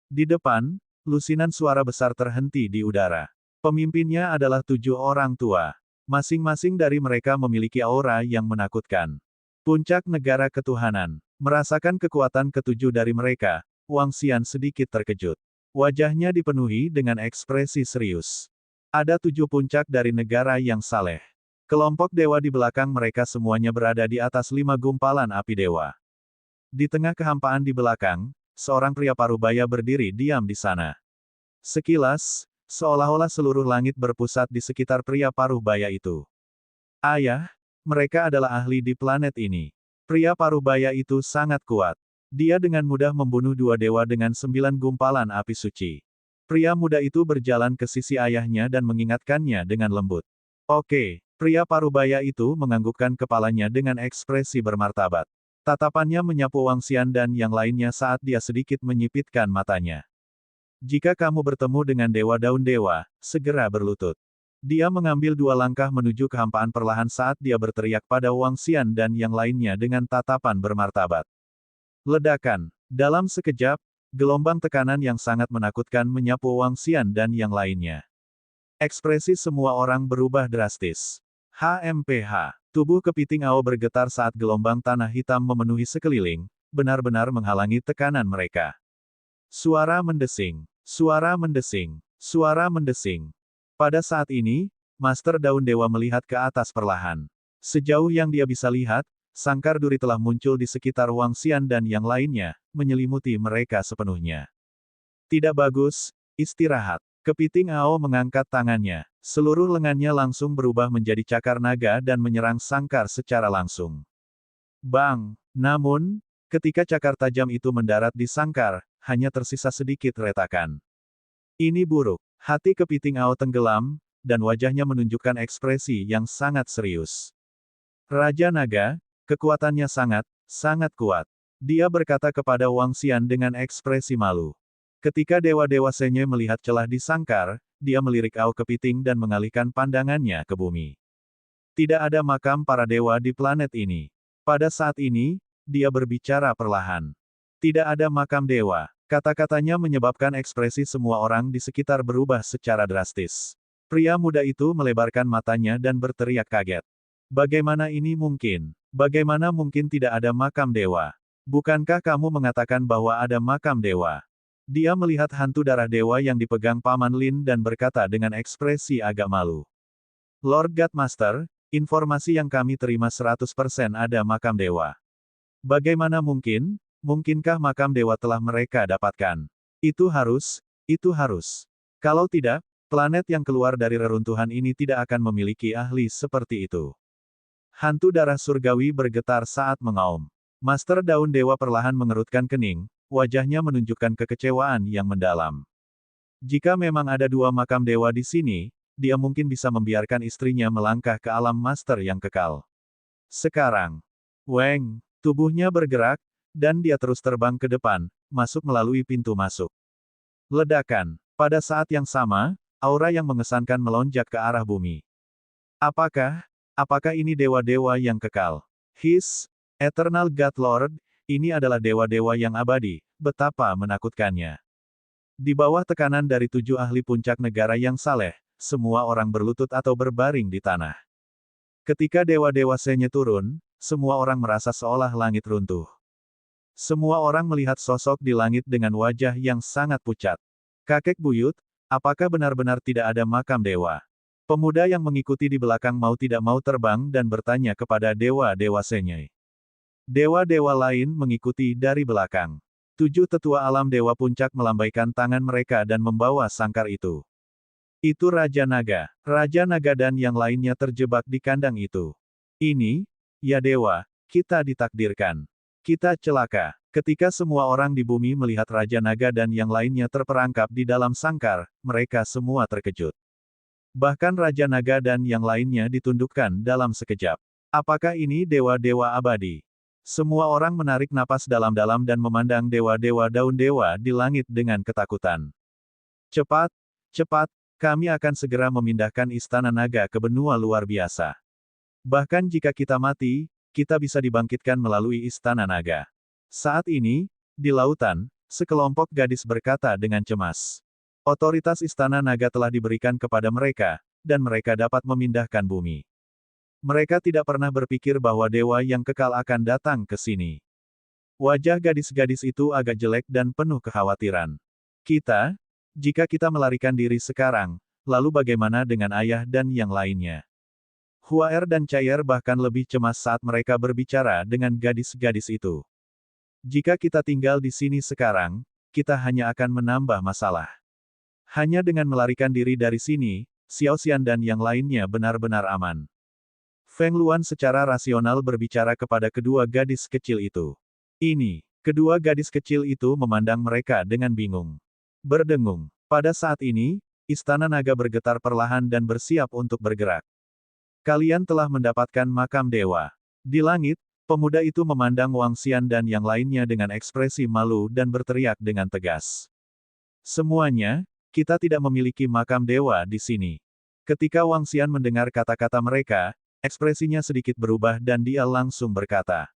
Di depan, lusinan suara besar terhenti di udara. Pemimpinnya adalah 7 orang tua. Masing-masing dari mereka memiliki aura yang menakutkan. Puncak negara ketuhanan. Merasakan kekuatan ketujuh dari mereka, Wang Xian sedikit terkejut. Wajahnya dipenuhi dengan ekspresi serius. Ada 7 puncak dari negara yang saleh. Kelompok dewa di belakang mereka semuanya berada di atas 5 gumpalan api dewa. Di tengah kehampaan di belakang, seorang pria parubaya berdiri diam di sana. Sekilas, seolah-olah seluruh langit berpusat di sekitar pria parubaya itu. Ayah, mereka adalah ahli di planet ini. Pria parubaya itu sangat kuat. Dia dengan mudah membunuh 2 dewa dengan 9 gumpalan api suci. Pria muda itu berjalan ke sisi ayahnya dan mengingatkannya dengan lembut. Oke, pria parubaya itu menganggukkan kepalanya dengan ekspresi bermartabat. Tatapannya menyapu Wang Xian dan yang lainnya saat dia sedikit menyipitkan matanya. Jika kamu bertemu dengan Dewa Daun Dewa, segera berlutut. Dia mengambil 2 langkah menuju kehampaan perlahan saat dia berteriak pada Wang Xian dan yang lainnya dengan tatapan bermartabat. Ledakan. Dalam sekejap, gelombang tekanan yang sangat menakutkan menyapu Wang Xian dan yang lainnya. Ekspresi semua orang berubah drastis. HMPH. Tubuh kepiting Ao bergetar saat gelombang tanah hitam memenuhi sekeliling, benar-benar menghalangi tekanan mereka. Suara mendesing. Suara mendesing. Suara mendesing. Pada saat ini, Master Daun Dewa melihat ke atas perlahan. Sejauh yang dia bisa lihat, sangkar duri telah muncul di sekitar Wang Xian dan yang lainnya, menyelimuti mereka sepenuhnya. Tidak bagus, istirahat. Kepiting Ao mengangkat tangannya. Seluruh lengannya langsung berubah menjadi cakar naga dan menyerang sangkar secara langsung. Bang! Namun, ketika cakar tajam itu mendarat di sangkar, hanya tersisa sedikit retakan. Ini buruk. Hati kepiting Ao tenggelam, dan wajahnya menunjukkan ekspresi yang sangat serius. Raja Naga, kekuatannya sangat, sangat kuat. Dia berkata kepada Wang Xian dengan ekspresi malu. Ketika Dewa-Dewa Senye melihat celah di sangkar, dia melirik Ao kepiting dan mengalihkan pandangannya ke bumi. Tidak ada makam para dewa di planet ini. Pada saat ini, dia berbicara perlahan. Tidak ada makam dewa. Kata-katanya menyebabkan ekspresi semua orang di sekitar berubah secara drastis. Pria muda itu melebarkan matanya dan berteriak kaget. Bagaimana ini mungkin? Bagaimana mungkin tidak ada makam dewa? Bukankah kamu mengatakan bahwa ada makam dewa? Dia melihat hantu darah dewa yang dipegang Paman Lin dan berkata dengan ekspresi agak malu. Lord Godmaster, informasi yang kami terima 100% ada makam dewa. Bagaimana mungkin? Mungkinkah makam dewa telah mereka dapatkan? Itu harus. Kalau tidak, planet yang keluar dari reruntuhan ini tidak akan memiliki ahli seperti itu. Hantu darah surgawi bergetar saat mengaum. Master Daun Dewa perlahan mengerutkan kening, wajahnya menunjukkan kekecewaan yang mendalam. Jika memang ada 2 makam dewa di sini, dia mungkin bisa membiarkan istrinya melangkah ke alam master yang kekal. Sekarang, Weng, tubuhnya bergerak, dan dia terus terbang ke depan, masuk melalui pintu masuk. Ledakan. Pada saat yang sama, aura yang mengesankan melonjak ke arah bumi. Apakah ini dewa-dewa yang kekal? His, Eternal God Lord, ini adalah dewa-dewa yang abadi, betapa menakutkannya. Di bawah tekanan dari 7 ahli puncak negara yang saleh, semua orang berlutut atau berbaring di tanah. Ketika dewa-dewa Senye turun, semua orang merasa seolah langit runtuh. Semua orang melihat sosok di langit dengan wajah yang sangat pucat. Kakek buyut, apakah benar-benar tidak ada makam dewa? Pemuda yang mengikuti di belakang mau tidak mau terbang dan bertanya kepada dewa-dewa Senye. Dewa-dewa lain mengikuti dari belakang. 7 tetua alam dewa puncak melambaikan tangan mereka dan membawa sangkar itu. Itu Raja Naga. Raja Naga dan yang lainnya terjebak di kandang itu. Ini, ya dewa, kita ditakdirkan. Kita celaka. Ketika semua orang di bumi melihat Raja Naga dan yang lainnya terperangkap di dalam sangkar, mereka semua terkejut. Bahkan Raja Naga dan yang lainnya ditundukkan dalam sekejap. Apakah ini dewa-dewa abadi? Semua orang menarik napas dalam-dalam dan memandang dewa-dewa daun dewa di langit dengan ketakutan. Cepat, cepat, kami akan segera memindahkan istana naga ke benua luar biasa. Bahkan jika kita mati, kita bisa dibangkitkan melalui istana naga. Saat ini, di lautan, sekelompok gadis berkata dengan cemas. Otoritas istana naga telah diberikan kepada mereka, dan mereka dapat memindahkan bumi. Mereka tidak pernah berpikir bahwa dewa yang kekal akan datang ke sini. Wajah gadis-gadis itu agak jelek dan penuh kekhawatiran. Jika kita melarikan diri sekarang, lalu bagaimana dengan ayah dan yang lainnya? Huaer dan Cair bahkan lebih cemas saat mereka berbicara dengan gadis-gadis itu. Jika kita tinggal di sini sekarang, kita hanya akan menambah masalah. Hanya dengan melarikan diri dari sini, Xiao Xian dan yang lainnya benar-benar aman. Feng Luan secara rasional berbicara kepada kedua gadis kecil itu. Kedua gadis kecil itu memandang mereka dengan bingung. Berdengung. Pada saat ini, istana naga bergetar perlahan dan bersiap untuk bergerak. Kalian telah mendapatkan makam dewa. Di langit, pemuda itu memandang Wang Xian dan yang lainnya dengan ekspresi malu dan berteriak dengan tegas. Semuanya, kita tidak memiliki makam dewa di sini. Ketika Wang Xian mendengar kata-kata mereka, ekspresinya sedikit berubah dan dia langsung berkata.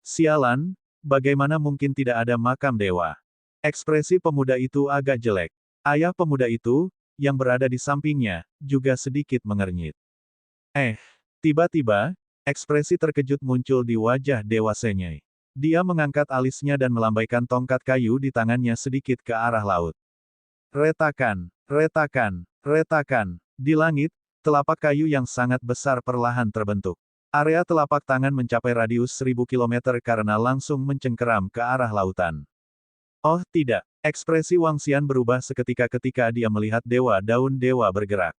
Sialan, bagaimana mungkin tidak ada makam dewa? Ekspresi pemuda itu agak jelek. Ayah pemuda itu, yang berada di sampingnya, juga sedikit mengernyit. Tiba-tiba, ekspresi terkejut muncul di wajah Dewa Senyai. Dia mengangkat alisnya dan melambaikan tongkat kayu di tangannya sedikit ke arah laut. Retakan, retakan, retakan. Di langit, telapak kayu yang sangat besar perlahan terbentuk. Area telapak tangan mencapai radius 1000 km karena langsung mencengkeram ke arah lautan. Oh tidak, ekspresi Wang Xian berubah seketika ketika dia melihat dewa daun dewa bergerak.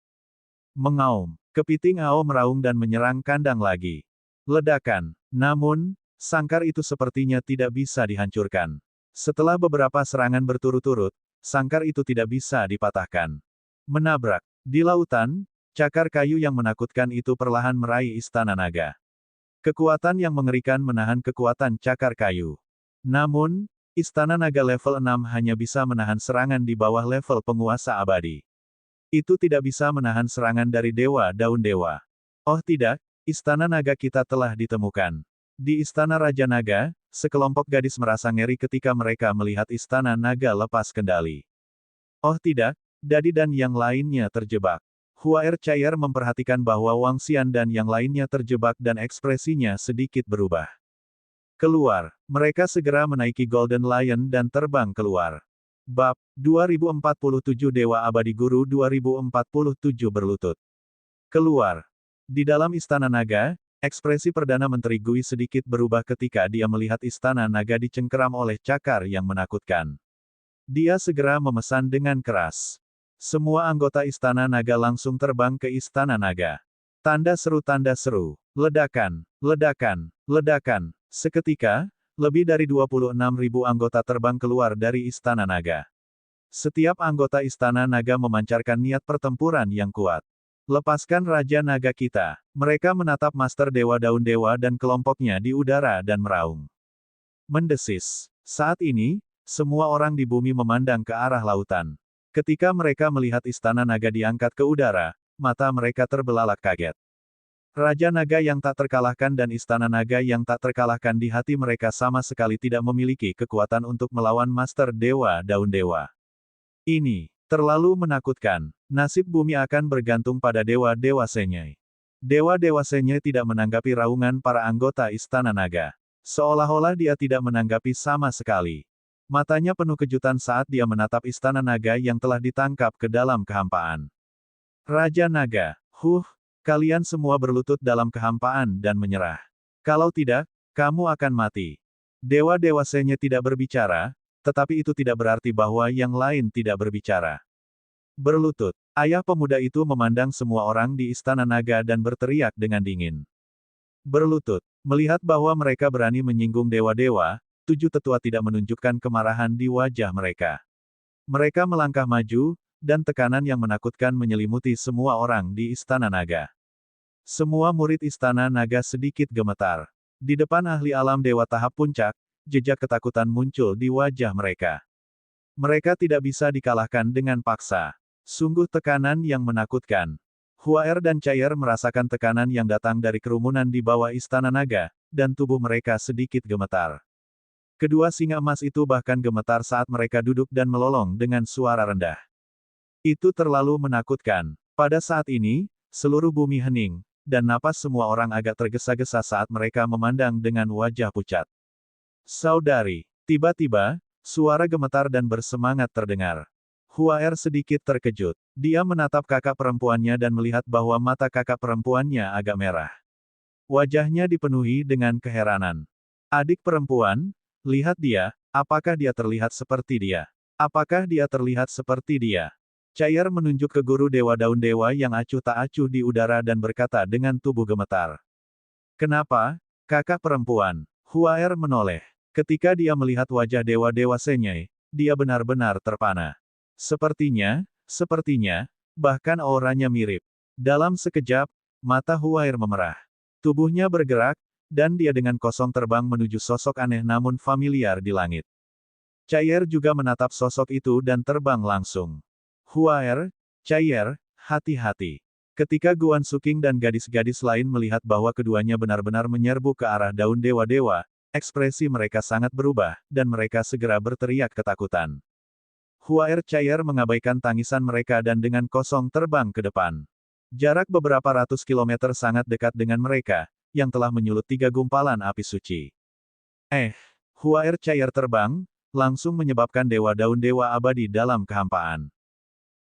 Mengaum, kepiting Ao meraung dan menyerang kandang lagi. Ledakan, namun, sangkar itu sepertinya tidak bisa dihancurkan. Setelah beberapa serangan berturut-turut, sangkar itu tidak bisa dipatahkan. Menabrak, di lautan, cakar kayu yang menakutkan itu perlahan meraih istana naga. Kekuatan yang mengerikan menahan kekuatan cakar kayu. Namun, istana naga level 6 hanya bisa menahan serangan di bawah level penguasa abadi. Itu tidak bisa menahan serangan dari dewa daun dewa. Oh tidak, istana naga kita telah ditemukan. Di istana Raja Naga, sekelompok gadis merasa ngeri ketika mereka melihat istana naga lepas kendali. Oh tidak, Dadi dan yang lainnya terjebak. Huaer Cair memperhatikan bahwa Wang Xian dan yang lainnya terjebak dan ekspresinya sedikit berubah. Keluar, mereka segera menaiki Golden Lion dan terbang keluar. Bab 2047 Dewa Abadi Guru 2047 berlutut. Keluar. Di dalam istana naga, ekspresi Perdana Menteri Gui sedikit berubah ketika dia melihat istana naga dicengkeram oleh cakar yang menakutkan. Dia segera memesan dengan keras. Semua anggota istana naga langsung terbang ke istana naga. Tanda seru, ledakan, ledakan, ledakan. Seketika, lebih dari 26.000 anggota terbang keluar dari istana naga. Setiap anggota istana naga memancarkan niat pertempuran yang kuat. Lepaskan Raja Naga kita. Mereka menatap Master Dewa Daun Dewa dan kelompoknya di udara dan meraung. Mendesis. Saat ini, semua orang di bumi memandang ke arah lautan. Ketika mereka melihat istana naga diangkat ke udara, mata mereka terbelalak kaget. Raja Naga yang tak terkalahkan dan istana naga yang tak terkalahkan di hati mereka sama sekali tidak memiliki kekuatan untuk melawan Master Dewa Daun Dewa. Ini terlalu menakutkan. Nasib bumi akan bergantung pada Dewa-Dewa Senyai. Dewa-Dewa Senyai tidak menanggapi raungan para anggota istana naga. Seolah-olah dia tidak menanggapi sama sekali. Matanya penuh kejutan saat dia menatap istana naga yang telah ditangkap ke dalam kehampaan. Raja Naga, kalian semua berlutut dalam kehampaan dan menyerah. Kalau tidak, kamu akan mati. Dewa-Dewa Senyai tidak berbicara, tetapi itu tidak berarti bahwa yang lain tidak berbicara. Berlutut, ayah pemuda itu memandang semua orang di istana naga dan berteriak dengan dingin. Berlutut, melihat bahwa mereka berani menyinggung dewa-dewa, 7 tetua tidak menunjukkan kemarahan di wajah mereka. Mereka melangkah maju, dan tekanan yang menakutkan menyelimuti semua orang di istana naga. Semua murid Istana Naga sedikit gemetar. Di depan ahli alam dewa tahap puncak, jejak ketakutan muncul di wajah mereka. Mereka tidak bisa dikalahkan dengan paksa. Sungguh tekanan yang menakutkan. Huaer dan Cair merasakan tekanan yang datang dari kerumunan di bawah Istana Naga, dan tubuh mereka sedikit gemetar. Kedua singa emas itu bahkan gemetar saat mereka duduk dan melolong dengan suara rendah. Itu terlalu menakutkan. Pada saat ini, seluruh bumi hening, dan napas semua orang agak tergesa-gesa saat mereka memandang dengan wajah pucat. Saudari, tiba-tiba, suara gemetar dan bersemangat terdengar. Huaer sedikit terkejut. Dia menatap kakak perempuannya dan melihat bahwa mata kakak perempuannya agak merah. Wajahnya dipenuhi dengan keheranan. Adik perempuan, lihat dia, apakah dia terlihat seperti dia? Apakah dia terlihat seperti dia? Cair menunjuk ke guru Dewa Daun Dewa yang acuh tak acuh di udara dan berkata dengan tubuh gemetar. Kenapa, kakak perempuan? Huaer menoleh. Ketika dia melihat wajah Dewa-Dewa Senyai, dia benar-benar terpana. Sepertinya, bahkan auranya mirip. Dalam sekejap, mata Huaer memerah. Tubuhnya bergerak, dan dia dengan kosong terbang menuju sosok aneh namun familiar di langit. Cair juga menatap sosok itu dan terbang langsung. Huaer, Cair, hati-hati. Ketika Guan Suking dan gadis-gadis lain melihat bahwa keduanya benar-benar menyerbu ke arah daun dewa-dewa, ekspresi mereka sangat berubah, dan mereka segera berteriak ketakutan. Huaer Cair mengabaikan tangisan mereka dan dengan kosong terbang ke depan. Jarak beberapa ratus kilometer sangat dekat dengan mereka, yang telah menyulut 3 gumpalan api suci. Huaer Cair terbang, langsung menyebabkan Dewa Daun Dewa Abadi dalam kehampaan.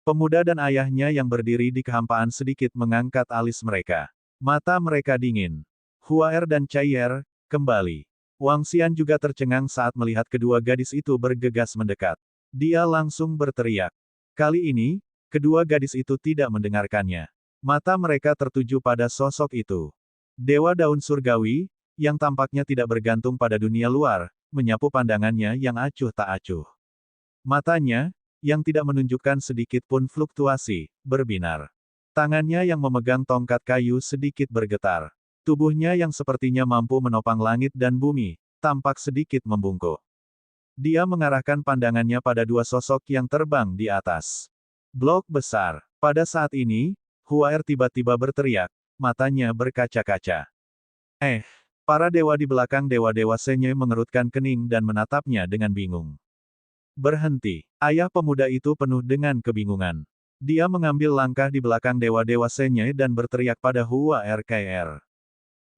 Pemuda dan ayahnya yang berdiri di kehampaan sedikit mengangkat alis mereka. Mata mereka dingin. Huaer dan Cair, kembali. Wang Xian juga tercengang saat melihat kedua gadis itu bergegas mendekat. Dia langsung berteriak. Kali ini, kedua gadis itu tidak mendengarkannya. Mata mereka tertuju pada sosok itu. Dewa Daun Surgawi, yang tampaknya tidak bergantung pada dunia luar, menyapu pandangannya yang acuh tak acuh. Matanya, yang tidak menunjukkan sedikit pun fluktuasi, berbinar. Tangannya yang memegang tongkat kayu sedikit bergetar. Tubuhnya yang sepertinya mampu menopang langit dan bumi, tampak sedikit membungkuk. Dia mengarahkan pandangannya pada dua sosok yang terbang di atas. Blok besar. Pada saat ini, Huaer tiba-tiba berteriak, matanya berkaca-kaca. Para dewa di belakang dewa-dewa Senyai mengerutkan kening dan menatapnya dengan bingung. Berhenti. Ayah pemuda itu penuh dengan kebingungan. Dia mengambil langkah di belakang dewa-dewa Senyai dan berteriak pada Huaer Kr.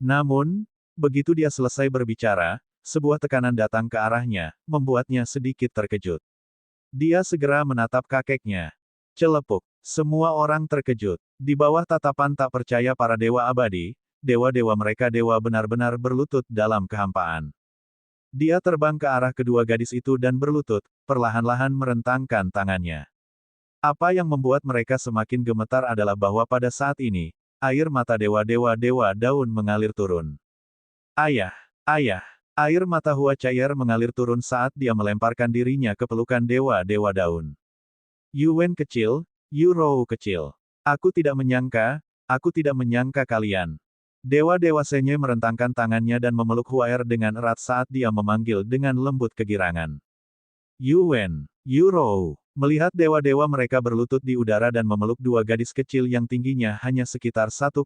Namun, begitu dia selesai berbicara, sebuah tekanan datang ke arahnya, membuatnya sedikit terkejut. Dia segera menatap kakeknya. Celepuk. Semua orang terkejut. Di bawah tatapan tak percaya para dewa abadi, dewa-dewa mereka dewa benar-benar berlutut dalam kehampaan. Dia terbang ke arah kedua gadis itu dan berlutut, perlahan-lahan merentangkan tangannya. Apa yang membuat mereka semakin gemetar adalah bahwa pada saat ini, air mata dewa-dewa daun mengalir turun. Ayah! Air mata Hua Cair mengalir turun saat dia melemparkan dirinya ke pelukan dewa-dewa daun. Yuwen kecil, Yurou kecil. Aku tidak menyangka kalian. Dewa-dewa Senyai merentangkan tangannya dan memeluk Huaer dengan erat saat dia memanggil dengan lembut kegirangan. Yuwen, Yurou. Melihat dewa-dewa mereka berlutut di udara dan memeluk dua gadis kecil yang tingginya hanya sekitar 1,6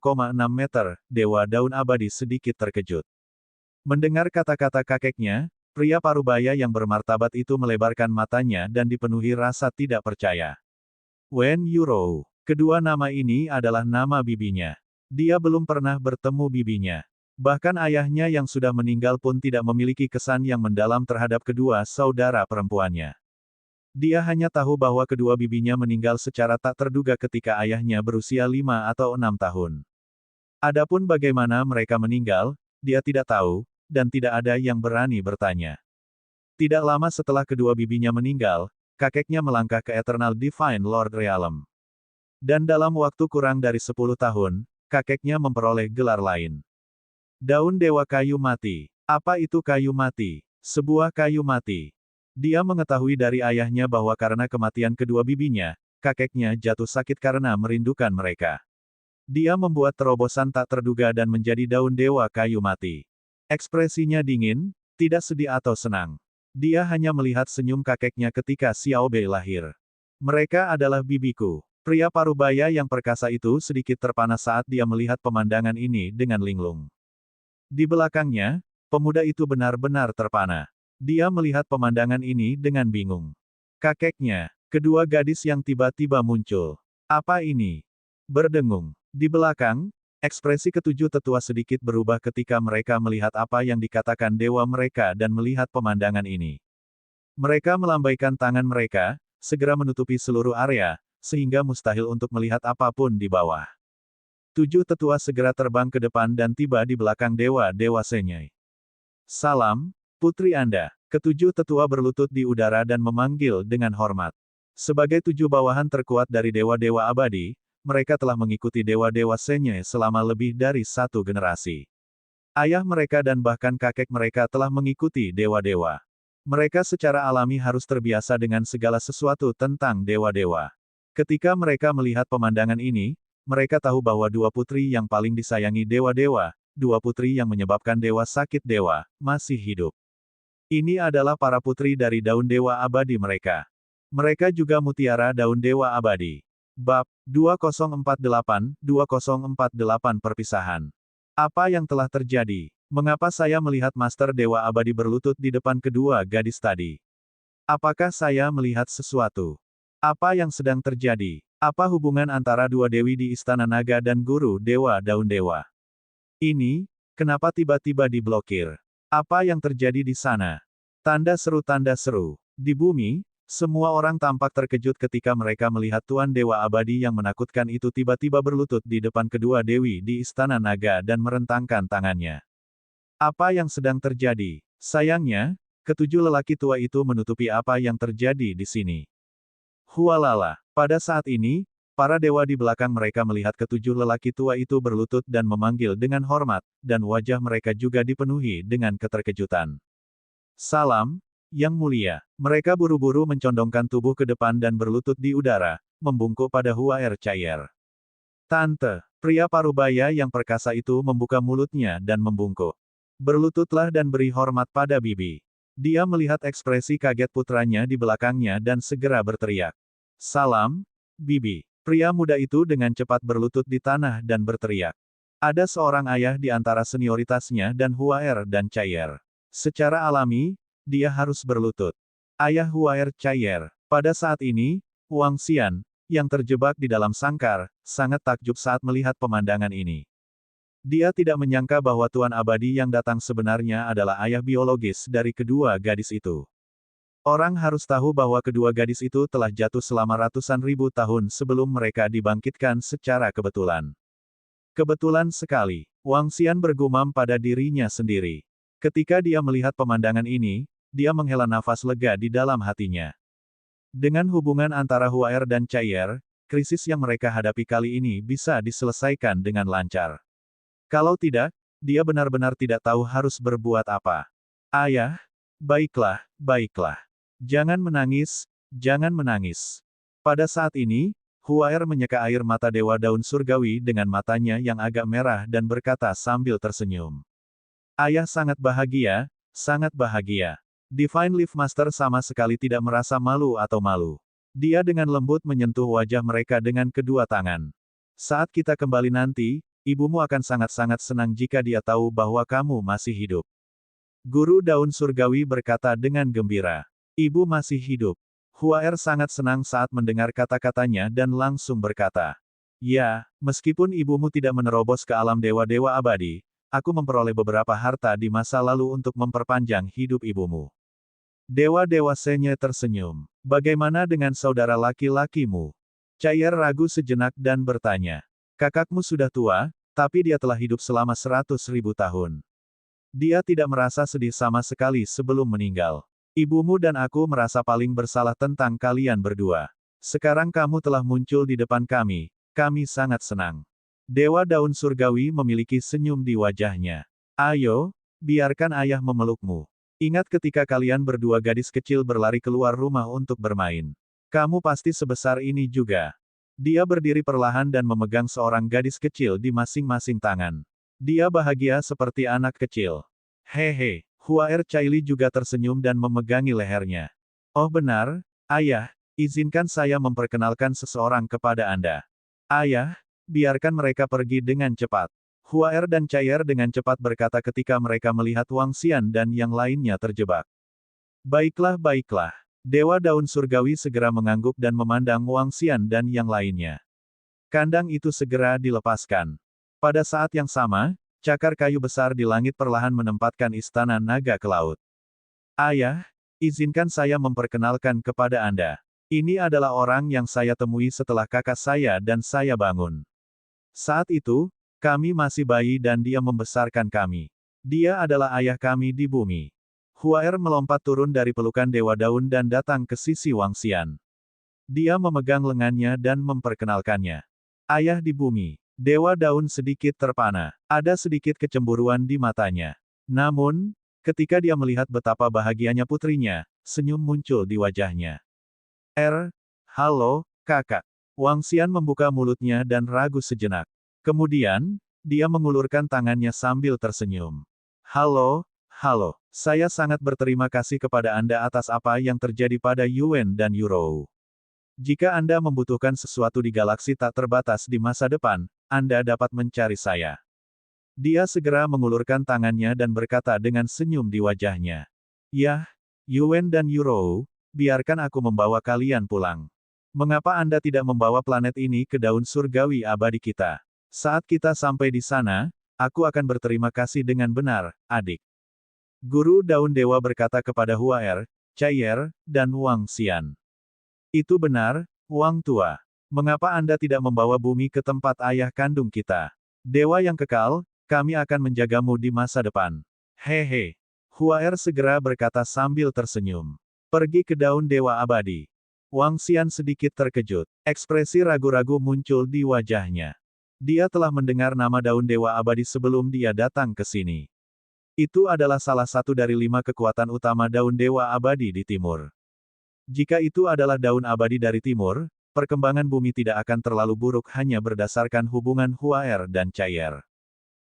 meter, Dewa Daun Abadi sedikit terkejut. Mendengar kata-kata kakeknya, pria parubaya yang bermartabat itu melebarkan matanya dan dipenuhi rasa tidak percaya. Wen Yurou. Kedua nama ini adalah nama bibinya. Dia belum pernah bertemu bibinya. Bahkan ayahnya yang sudah meninggal pun tidak memiliki kesan yang mendalam terhadap kedua saudara perempuannya. Dia hanya tahu bahwa kedua bibinya meninggal secara tak terduga ketika ayahnya berusia 5 atau 6 tahun. Adapun bagaimana mereka meninggal, dia tidak tahu, dan tidak ada yang berani bertanya. Tidak lama setelah kedua bibinya meninggal, kakeknya melangkah ke Eternal Divine Lord Realm. Dan dalam waktu kurang dari 10 tahun, kakeknya memperoleh gelar lain. Daun Dewa Kayu Mati. Apa itu kayu mati? Sebuah kayu mati. Dia mengetahui dari ayahnya bahwa karena kematian kedua bibinya, kakeknya jatuh sakit karena merindukan mereka. Dia membuat terobosan tak terduga dan menjadi daun dewa kayu mati. Ekspresinya dingin, tidak sedih atau senang. Dia hanya melihat senyum kakeknya ketika Xiao Bei lahir. Mereka adalah bibiku. Pria parubaya yang perkasa itu sedikit terpana saat dia melihat pemandangan ini dengan linglung. Di belakangnya, pemuda itu benar-benar terpana. Dia melihat pemandangan ini dengan bingung. Kakeknya, kedua gadis yang tiba-tiba muncul. Apa ini? Berdengung. Di belakang, ekspresi ketujuh tetua sedikit berubah ketika mereka melihat apa yang dikatakan dewa mereka dan melihat pemandangan ini. Mereka melambaikan tangan mereka, segera menutupi seluruh area, sehingga mustahil untuk melihat apapun di bawah. Tujuh tetua segera terbang ke depan dan tiba di belakang dewa-dewa Senyai. Salam, putri Anda. Ketujuh tetua berlutut di udara dan memanggil dengan hormat. Sebagai tujuh bawahan terkuat dari dewa-dewa abadi, mereka telah mengikuti dewa-dewa Senyai selama lebih dari satu generasi. Ayah mereka dan bahkan kakek mereka telah mengikuti dewa-dewa. Mereka secara alami harus terbiasa dengan segala sesuatu tentang dewa-dewa. Ketika mereka melihat pemandangan ini, mereka tahu bahwa dua putri yang paling disayangi dewa-dewa, dua putri yang menyebabkan dewa sakit dewa, masih hidup. Ini adalah para putri dari daun dewa abadi mereka. Mereka juga mutiara daun dewa abadi. Bab 2048 Perpisahan. Apa yang telah terjadi? Mengapa saya melihat Master Dewa Abadi berlutut di depan kedua gadis tadi? Apakah saya melihat sesuatu? Apa yang sedang terjadi? Apa hubungan antara dua dewi di Istana Naga dan Guru Dewa Daun Dewa? Ini, kenapa tiba-tiba diblokir? Apa yang terjadi di sana? Tanda seru tanda seru. Di bumi, semua orang tampak terkejut ketika mereka melihat Tuan Dewa Abadi yang menakutkan itu tiba-tiba berlutut di depan kedua dewi di Istana Naga dan merentangkan tangannya. Apa yang sedang terjadi? Sayangnya, ketujuh lelaki tua itu menutupi apa yang terjadi di sini. Hualala. Pada saat ini, para dewa di belakang mereka melihat ketujuh lelaki tua itu berlutut dan memanggil dengan hormat, dan wajah mereka juga dipenuhi dengan keterkejutan. Salam, Yang Mulia. Mereka buru-buru mencondongkan tubuh ke depan dan berlutut di udara, membungkuk pada Huaer Cair. Tante, pria parubaya yang perkasa itu membuka mulutnya dan membungkuk. Berlututlah dan beri hormat pada bibi. Dia melihat ekspresi kaget putranya di belakangnya dan segera berteriak. Salam, bibi. Pria muda itu dengan cepat berlutut di tanah dan berteriak. Ada seorang ayah di antara senioritasnya dan Huaer dan Cair. Secara alami, dia harus berlutut. Ayah Huaer Cair. Pada saat ini, Wang Xian, yang terjebak di dalam sangkar, sangat takjub saat melihat pemandangan ini. Dia tidak menyangka bahwa Tuan Abadi yang datang sebenarnya adalah ayah biologis dari kedua gadis itu. Orang harus tahu bahwa kedua gadis itu telah jatuh selama ratusan ribu tahun sebelum mereka dibangkitkan secara kebetulan. Kebetulan sekali, Wang Xian bergumam pada dirinya sendiri. Ketika dia melihat pemandangan ini, dia menghela nafas lega di dalam hatinya. Dengan hubungan antara Huaer dan Cair, krisis yang mereka hadapi kali ini bisa diselesaikan dengan lancar. Kalau tidak, dia benar-benar tidak tahu harus berbuat apa. Ayah, baiklah, baiklah. Jangan menangis, jangan menangis. Pada saat ini, Huaer menyeka air mata Dewa Daun Surgawi dengan matanya yang agak merah dan berkata sambil tersenyum. Ayah sangat bahagia, sangat bahagia. Divine Leaf Master sama sekali tidak merasa malu atau malu. Dia dengan lembut menyentuh wajah mereka dengan kedua tangan. Saat kita kembali nanti, ibumu akan sangat-sangat senang jika dia tahu bahwa kamu masih hidup. Guru Daun Surgawi berkata dengan gembira. Ibu masih hidup. Huaer sangat senang saat mendengar kata-katanya dan langsung berkata. Ya, meskipun ibumu tidak menerobos ke alam dewa-dewa abadi, aku memperoleh beberapa harta di masa lalu untuk memperpanjang hidup ibumu. Dewa-dewa Senyai tersenyum. Bagaimana dengan saudara laki-lakimu? Cair ragu sejenak dan bertanya. Kakakmu sudah tua, tapi dia telah hidup selama 100.000 tahun. Dia tidak merasa sedih sama sekali sebelum meninggal. Ibumu dan aku merasa paling bersalah tentang kalian berdua. Sekarang kamu telah muncul di depan kami sangat senang. Dewa Daun Surgawi memiliki senyum di wajahnya. Ayo, biarkan ayah memelukmu. Ingat ketika kalian berdua gadis kecil berlari keluar rumah untuk bermain. Kamu pasti sebesar ini juga. Dia berdiri perlahan dan memegang seorang gadis kecil di masing-masing tangan. Dia bahagia seperti anak kecil. Hehe, Huaer Caili juga tersenyum dan memegangi lehernya. Oh benar, ayah, izinkan saya memperkenalkan seseorang kepada Anda. Ayah, biarkan mereka pergi dengan cepat. Huaer dan Cair dengan cepat berkata ketika mereka melihat Wang Xian dan yang lainnya terjebak. Baiklah, baiklah. Dewa Daun Surgawi segera mengangguk dan memandang Wang Xian dan yang lainnya. Kandang itu segera dilepaskan. Pada saat yang sama, cakar kayu besar di langit perlahan menempatkan istana naga ke laut. Ayah, izinkan saya memperkenalkan kepada Anda. Ini adalah orang yang saya temui setelah kakak saya dan saya bangun. Saat itu, kami masih bayi dan dia membesarkan kami. Dia adalah ayah kami di bumi. Huaer melompat turun dari pelukan Dewa Daun dan datang ke sisi Wang Xian. Dia memegang lengannya dan memperkenalkannya. Ayah di bumi. Dewa Daun sedikit terpana. Ada sedikit kecemburuan di matanya. Namun, ketika dia melihat betapa bahagianya putrinya, senyum muncul di wajahnya. Halo, kakak. Wang Xian membuka mulutnya dan ragu sejenak. Kemudian, dia mengulurkan tangannya sambil tersenyum. Halo, saya sangat berterima kasih kepada Anda atas apa yang terjadi pada Yuan dan Yurou. Jika Anda membutuhkan sesuatu di galaksi tak terbatas di masa depan, Anda dapat mencari saya. Dia segera mengulurkan tangannya dan berkata dengan senyum di wajahnya. Yah, Yuan dan Yurou, biarkan aku membawa kalian pulang. Mengapa Anda tidak membawa planet ini ke daun surgawi abadi kita? Saat kita sampai di sana, aku akan berterima kasih dengan benar, adik. Guru Daun Dewa berkata kepada Huaer, Cair, dan Wang Xian. Itu benar, Wang Tua. Mengapa Anda tidak membawa bumi ke tempat ayah kandung kita? Dewa yang kekal, kami akan menjagamu di masa depan. Hehe. Huaer segera berkata sambil tersenyum. Pergi ke daun dewa abadi. Wang Xian sedikit terkejut. Ekspresi ragu-ragu muncul di wajahnya. Dia telah mendengar nama daun dewa abadi sebelum dia datang ke sini. Itu adalah salah satu dari 5 kekuatan utama daun dewa abadi di timur. Jika itu adalah daun abadi dari timur, perkembangan bumi tidak akan terlalu buruk hanya berdasarkan hubungan Huaer dan Cair.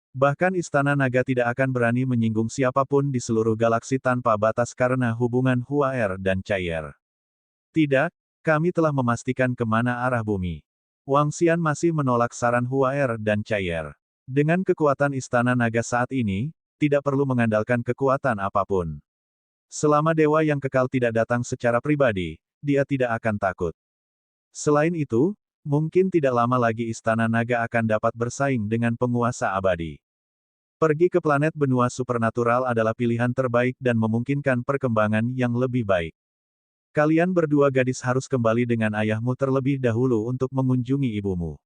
Bahkan Istana Naga tidak akan berani menyinggung siapapun di seluruh galaksi tanpa batas karena hubungan Huaer dan Cair. Tidak, kami telah memastikan kemana arah bumi. Wang Xian masih menolak saran Huaer dan Cair. Dengan kekuatan Istana Naga saat ini, tidak perlu mengandalkan kekuatan apapun. Selama dewa yang kekal tidak datang secara pribadi, dia tidak akan takut. Selain itu, mungkin tidak lama lagi Istana Naga akan dapat bersaing dengan penguasa abadi. Pergi ke planet benua supernatural adalah pilihan terbaik dan memungkinkan perkembangan yang lebih baik. Kalian berdua gadis harus kembali dengan ayahmu terlebih dahulu untuk mengunjungi ibumu.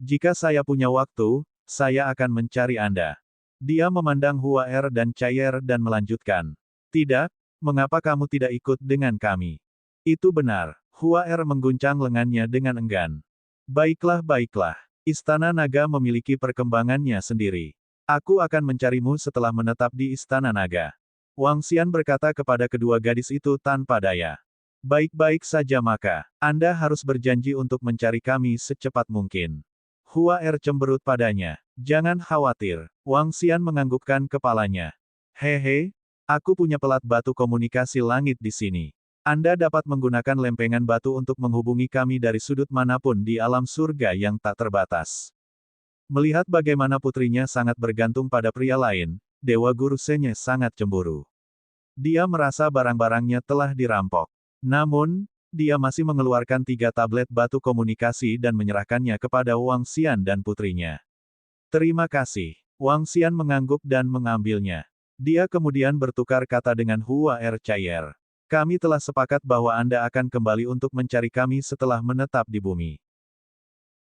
Jika saya punya waktu, saya akan mencari Anda. Dia memandang Huaer dan Cair dan melanjutkan. Tidak, mengapa kamu tidak ikut dengan kami? Itu benar. Huaer mengguncang lengannya dengan enggan. Baiklah, baiklah. Istana Naga memiliki perkembangannya sendiri. Aku akan mencarimu setelah menetap di Istana Naga. Wang Xian berkata kepada kedua gadis itu tanpa daya. Baik-baik saja maka, Anda harus berjanji untuk mencari kami secepat mungkin. Huaer cemberut padanya. Jangan khawatir. Wang Xian menganggukkan kepalanya. Hehe, aku punya pelat batu komunikasi langit di sini. Anda dapat menggunakan lempengan batu untuk menghubungi kami dari sudut manapun di alam surga yang tak terbatas. Melihat bagaimana putrinya sangat bergantung pada pria lain, Dewa Guru Senye sangat cemburu. Dia merasa barang-barangnya telah dirampok. Namun, dia masih mengeluarkan 3 tablet batu komunikasi dan menyerahkannya kepada Wang Xian dan putrinya. Terima kasih. Wang Xian mengangguk dan mengambilnya. Dia kemudian bertukar kata dengan Huaer Cair. Kami telah sepakat bahwa Anda akan kembali untuk mencari kami setelah menetap di bumi.